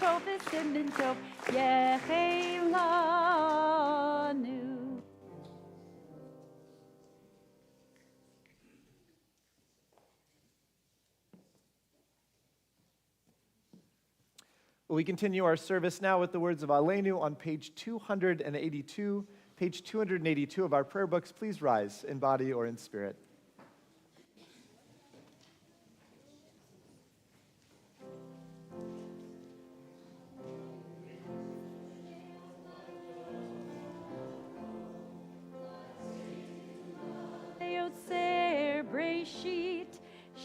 tovu, simin tovu, Yehelanu. We continue our service now with the words of Aleinu on page 282. Page 282 of our prayer books. Please rise in body or in spirit.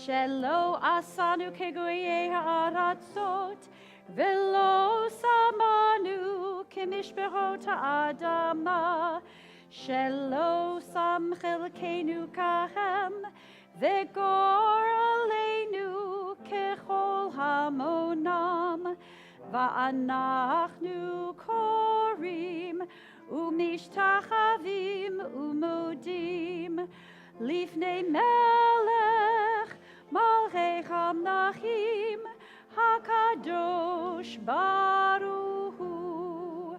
שלא עשנו כגויי הארצות, ולא שמנו כמשפחות האדמה, שלא שם חלקנו כהם, וגורלנו ככל המונם, ואנחנו קוראים ומשתחווים ומודים לפני מלך מלכי המלכים הקדוש ברוך הוא.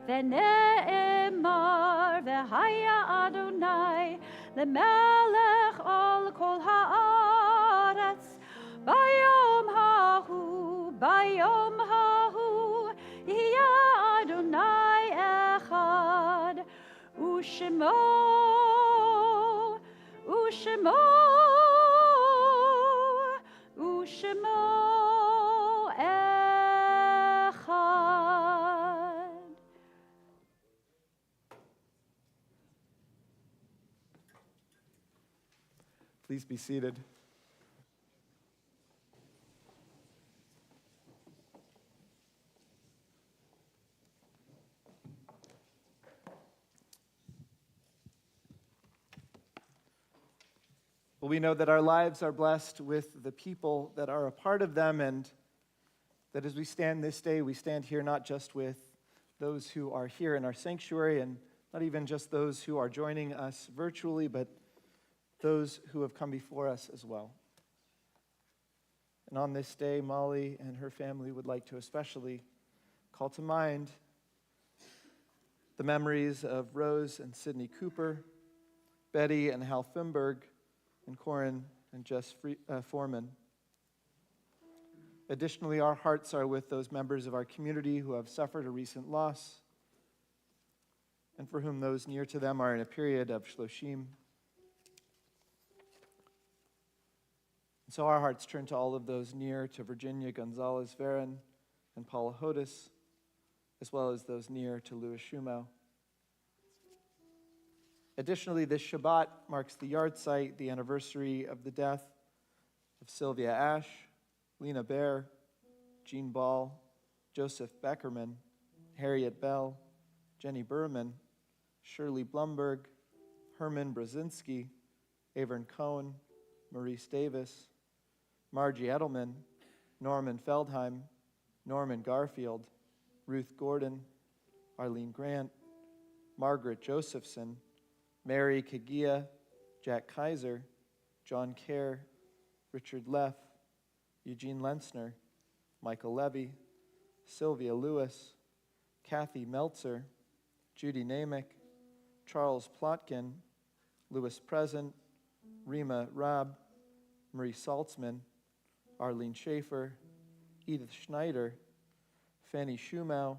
ונאמר והיה אדוני למלך על כל הארץ ביום ההוא יהיה אדוני אחד ושמו אחד. Please be seated. Well, we know that our lives are blessed with the people that are a part of them, and that as we stand this day, we stand here not just with those who are here in our sanctuary, and not even just those who are joining us virtually, but those who have come before us as well. And on this day, Molly and her family would like to especially call to mind the memories of Rose and Sidney Cooper, Betty and Hal Thunberg, and Corin and Jess Foreman. Additionally, our hearts are with those members of our community who have suffered a recent loss, and for whom those near to them are in a period of shloshim. And so our hearts turn to all of those near to Virginia Gonzalez-Veron and Paula Hodis, as well as those near to Louis Schumau. Additionally, this Shabbat marks the yahrzeit, the anniversary of the death of Sylvia Ash, Lena Baer, Jean Ball, Joseph Beckerman, Harriet Bell, Jenny Berman, Shirley Blumberg, Herman Brzezinski, Avern Cohen, Maurice Davis, Margie Edelman, Norman Feldheim, Norman Garfield, Ruth Gordon, Arlene Grant, Margaret Josephson, Mary Kagia, Jack Kaiser, John Kerr, Richard Leff, Eugene Lensner, Michael Levy, Sylvia Lewis, Kathy Meltzer, Judy Namick, Charles Plotkin, Louis Present, Rima Raab, Marie Saltzman, Arlene Schaefer, Edith Schneider, Fanny Schumau,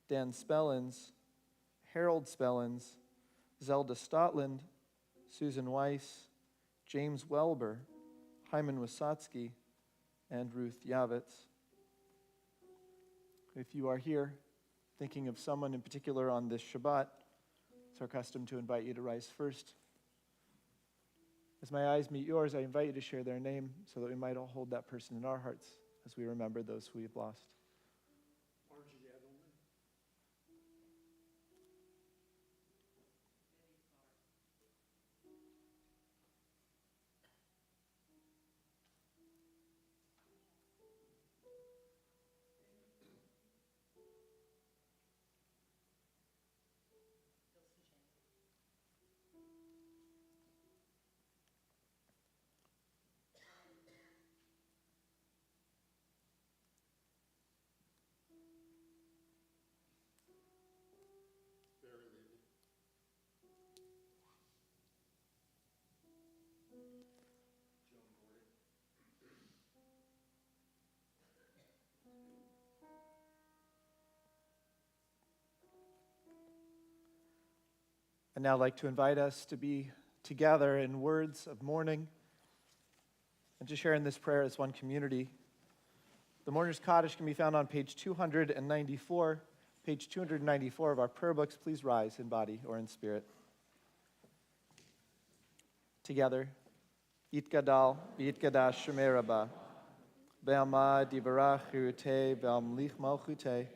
Dan Spellins, Harold Spellins, Zelda Stotland, Susan Weiss, James Welber, Hyman Wasatsky, and Ruth Yavitz. If you are here thinking of someone in particular on this Shabbat, it's our custom to invite you to rise first. As my eyes meet yours, I invite you to share their name so that we might all hold that person in our hearts as we remember those who we've lost. I'd now like to invite us to be together in words of mourning and to share in this prayer as one community. The Mourner's Cottage can be found on page 294. Page 294 of our prayer books. Please rise in body or in spirit. Together, Yitgadal, Yitgadash Shemeraba, Be'alma Divarach Hirute, Be'almlich Malchute,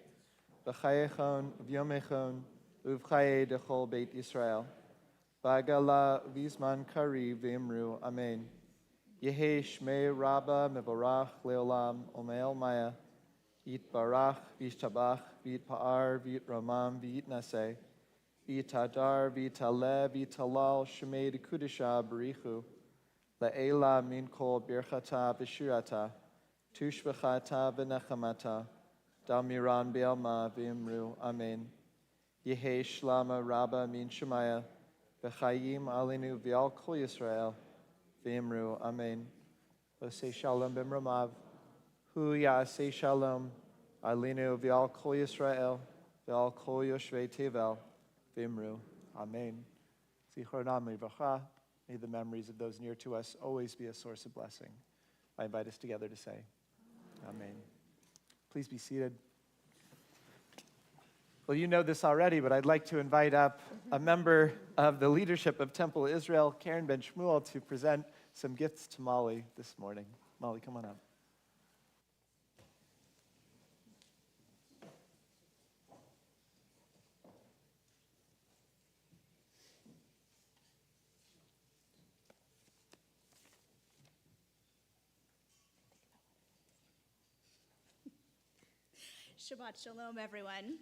B'chayechon, V'yomechon, Uvchaye Dechol Beit Yisrael, Ba'gala Vizman Kari V'imru, Amen. Yehe Shmei Rabba Mevorach Leolam Omeel Maya, Yitbarach, V'yishtabach, V'yitpa'ar, V'yitramam, V'yitnaseh, V'yitadar, V'yitaleh, V'yitalal, Shemei Dekudisha Barichu, La'ela min kol birchata v'shirata, tushvachata v'nechamata, damiran be'alma v'imru, amen. Yehe shlama rabba min shemaya, v'chayim alinu v'al kol Yisrael, v'imru, amen. Osei shalom b'mramav, hu ya'asei shalom, alinu v'al kol Yisrael, v'al kol yoshvei tevel, v'imru, amen. Zichronam livracha. May the memories of those near to us always be a source of blessing. I invite us together to say, Amen. Please be seated. Well, you know this already, but I'd like to invite up a member of the leadership of Temple Israel, Karen Ben Shmuel, to present some gifts to Molly this morning. Molly, come on up. Shabbat Shalom, everyone.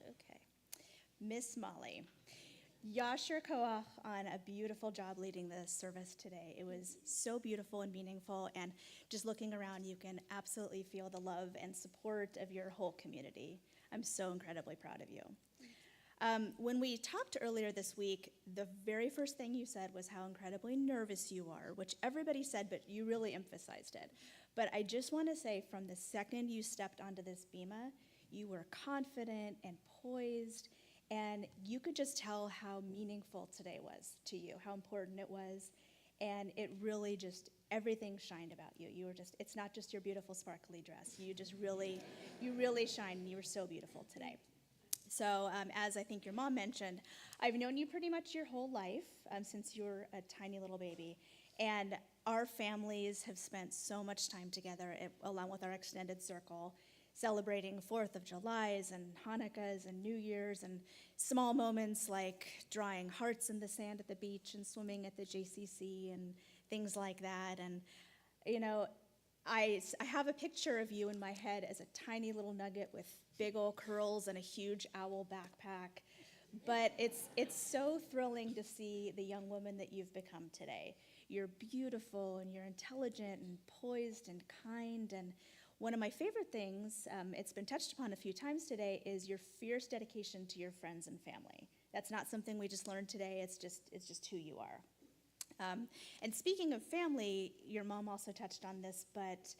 Okay. Miss Molly, Yasher Koach on a beautiful job leading the service today. It was so beautiful and meaningful, and just looking around, you can absolutely feel the love and support of your whole community. I'm so incredibly proud of you. When we talked earlier this week, the very first thing you said was how incredibly nervous you are, which everybody said, but you really emphasized it. But I just want to say, from the second you stepped onto this bima, you were confident and poised, and you could just tell how meaningful today was to you, how important it was, and it really just, everything shined about you. You were just, it's not just your beautiful sparkly dress. You just really, you really shine, and you were so beautiful today. So as I think your mom mentioned, I've known you pretty much your whole life, since you were a tiny little baby. And our families have spent so much time together, along with our extended circle, celebrating 4th of Julys and Hanukkahs and New Year's and small moments like drawing hearts in the sand at the beach and swimming at the JCC and things like that. And, you know, I have a picture of you in my head as a tiny little nugget with big old curls and a huge owl backpack. But it's so thrilling to see the young woman that you've become today. You're beautiful and you're intelligent and poised and kind. And one of my favorite things, it's been touched upon a few times today, is your fierce dedication to your friends and family. That's not something we just learned today. It's just who you are. And speaking of family, your mom also touched on this, but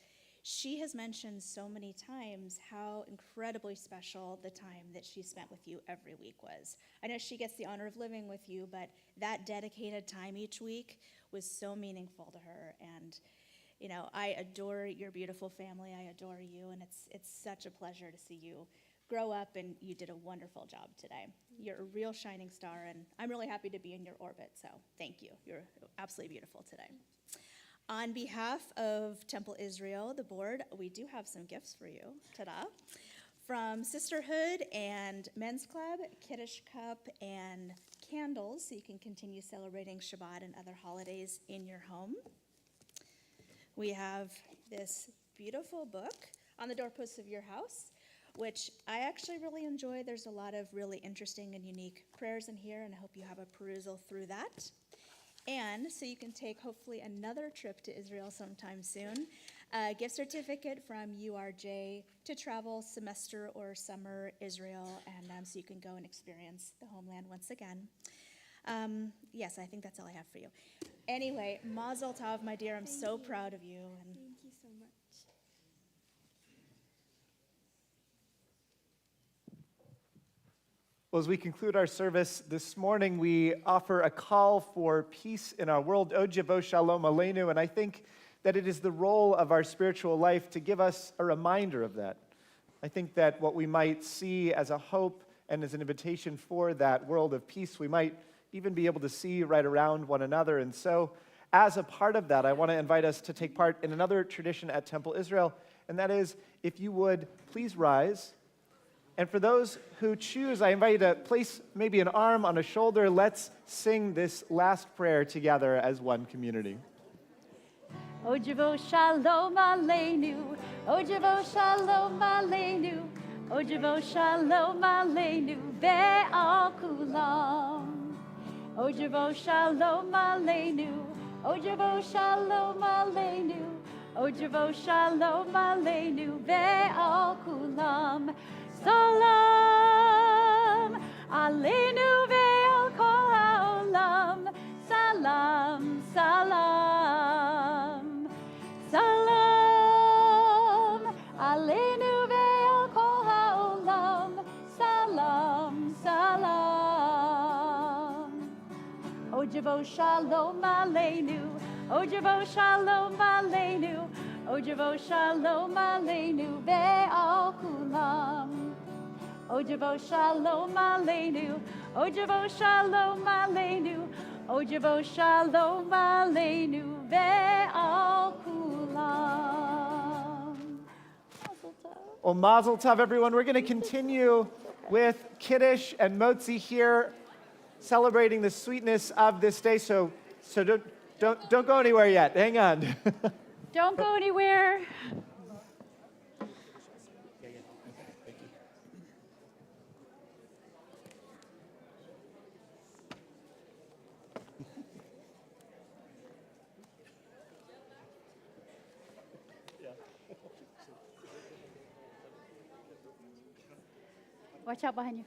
she has mentioned so many times how incredibly special the time that she spent with you every week was. I know she gets the honor of living with you, but that dedicated time each week was so meaningful to her. And, you know, I adore your beautiful family. I adore you, and it's such a pleasure to see you grow up, and you did a wonderful job today. You're a real shining star, and I'm really happy to be in your orbit, so thank you. You're absolutely beautiful today. On behalf of Temple Israel, the board, we do have some gifts for you. Ta-da. From Sisterhood and Men's Club, Kiddush Cup, and candles, so you can continue celebrating Shabbat and other holidays in your home. We have this beautiful book on the doorposts of your house, which I actually really enjoy. There's a lot of really interesting and unique prayers in here, and I hope you have a perusal through that. And so you can take, hopefully, another trip to Israel sometime soon, a gift certificate from URJ to travel semester or summer Israel, and so you can go and experience the homeland once again. Yes, I think that's all I have for you. Anyway, Mazel Tov, my dear. I'm so proud of you. And Thank you so much. Well, as we conclude our service this morning, we offer a call for peace in our world, Ojevo Shalom Aleinu, and I think that it is the role of our spiritual life to give us a reminder of that. I think that what we might see as a hope and as an invitation for that world of peace, we might even be able to see right around one another. And so, as a part of that, I want to invite us to take part in another tradition at Temple Israel, and that is, if you would, please rise. And for those who choose, I invite you to place maybe an arm on a shoulder. Let's sing this last prayer together as one community. O Javo Shalom Aleinu, O Javo Shalom Aleinu, O Javo Shalom Aleinu, Ve'al Kulam. O Javo Shalom Aleinu, O Javo Shalom Aleinu, O Javo Shalom Aleinu, Ve'al Kulam. Salam Aleinu Ve'al Kol Ha'olam. Salam, salam. Salam Aleinu Ve'al Kol Ha'olam. Salam, salam. O Javo Shalom Aleinu, O Javo Shalom Aleinu, O Javo Shalom Aleinu Ve'al Kulam. O Javo Shalom Aleinu, O Javo Shalom Aleinu, O Javo Shalom Aleinu Ve'al Kulam. Mazel tov. Well, Mazel Tov, everyone. We're going to continue with Kiddush and Motzi here, celebrating the sweetness of this day. So don't go anywhere yet. Hang on. Don't go anywhere. Watch out behind you.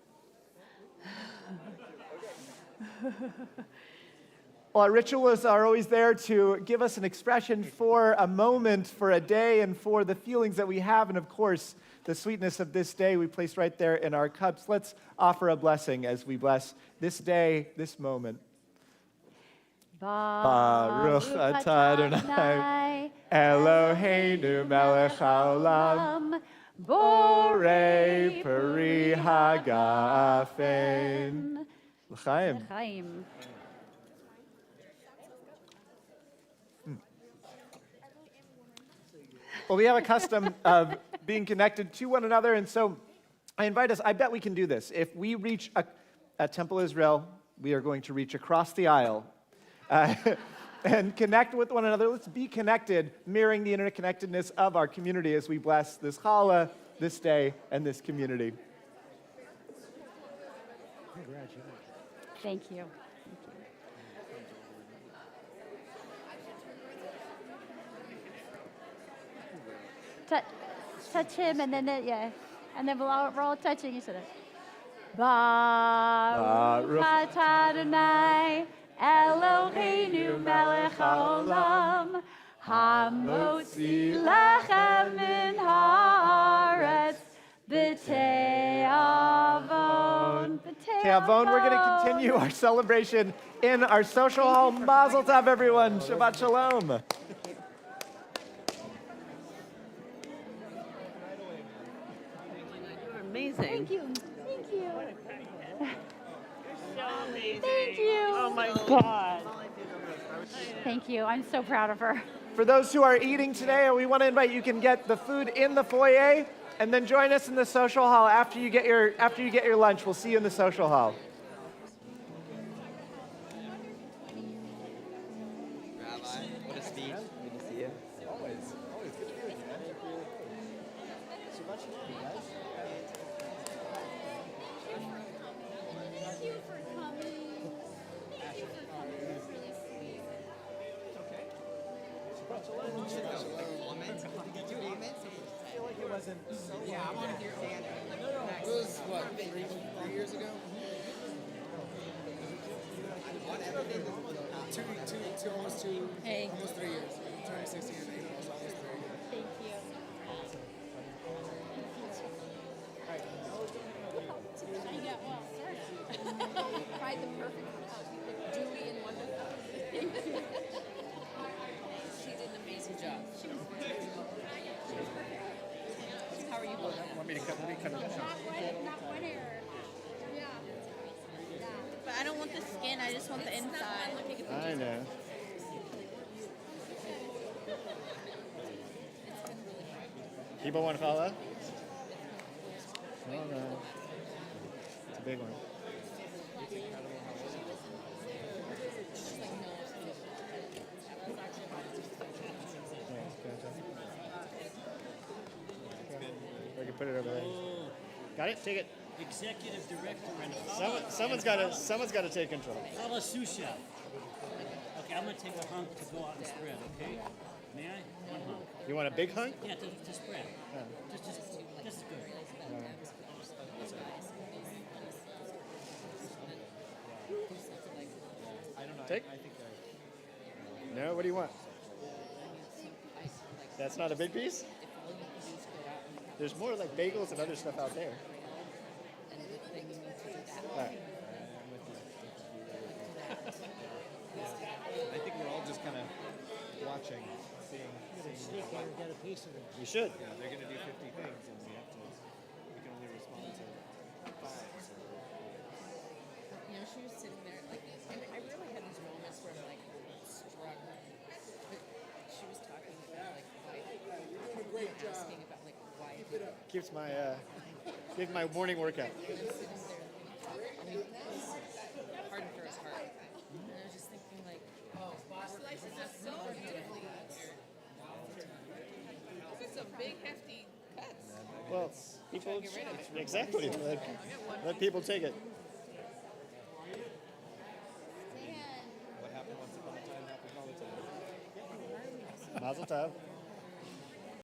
Well, our ritualists are always there to give us an expression for a moment, for a day, and for the feelings that we have. And of course, the sweetness of this day we place right there in our cups. Let's offer a blessing as we bless this day, this moment. Baruch atah Adonai, Eloheinu melech haolam, borei peri hagafen. L'chaim. L'chaim. Well, we have a custom of being connected to one another, and so I invite us, I bet we can do this. If we reach at Temple Israel, we are going to reach across the aisle and connect with one another. Let's be connected, mirroring the interconnectedness of our community as we bless this challah, this day, and this community. Thank you. Touch him, and then and then we're all touching each other. Baruch atah Adonai, Eloheinu melech haolam, hamotzi lechem min haaretz, b'te'avon. Te'avon, we're going to continue our celebration in our social hall. Mazel tov, everyone. Shabbat shalom. Amazing. Thank you. Thank you. So amazing. Thank you. Oh my God. Thank you. I'm so proud of her. For those who are eating today, we want to invite you can get the food in the foyer and then join us in the social hall after you get your lunch. We'll see you in the social hall. Rabbi, what a speech. Good to see you. Always good to hear you, man. Shabbat shalom, guys. Thank you for coming. Thank you for coming. It was really sweet. It's okay. Shabbat shalom. Comments? Did you do comments? I feel like it wasn't so long. Yeah, I want to hear Cantor. It was, what, 3 years ago? Almost 3 years. 2016, I think it was almost 3 years. Thank you. Tried the perfect dewy and wonderful. Thank you. She did an amazing job. She was perfect. How are you both? Want me to cut it? Not wet hair. Yeah. But I don't want want the skin. I just want the inside. I know. People want to follow? Oh, no. It's a big one. We can put it over there. Got it? Take it. Executive director and Someone's got to take control. Challah sous chef. Okay, I'm gonna take a hunk to go out and spread. Okay, may I? One hunk. You want a big hunk? Yeah, to spread. Just good. Take. No, what do you want? That's not a big piece? There's more like bagels and other stuff out there. All right. I think we're all just kind of watching, seeing what Get a piece of it. You should. yeah, they're going to do 50 things, and we can only respond to 5. So. You know, she was sitting there, like, and I really had these moments where I'm like struck. But she was talking about like why you're doing a great job. Asking about like why Keeps my morning workout. and I'm sitting there thinking, I mean, hard to throw his heart. And I was just thinking like, that's so beautifully These are some big hefty cuts. Well, people exactly. Let people take it. What happened once upon a time happens all the time. Mazel tov.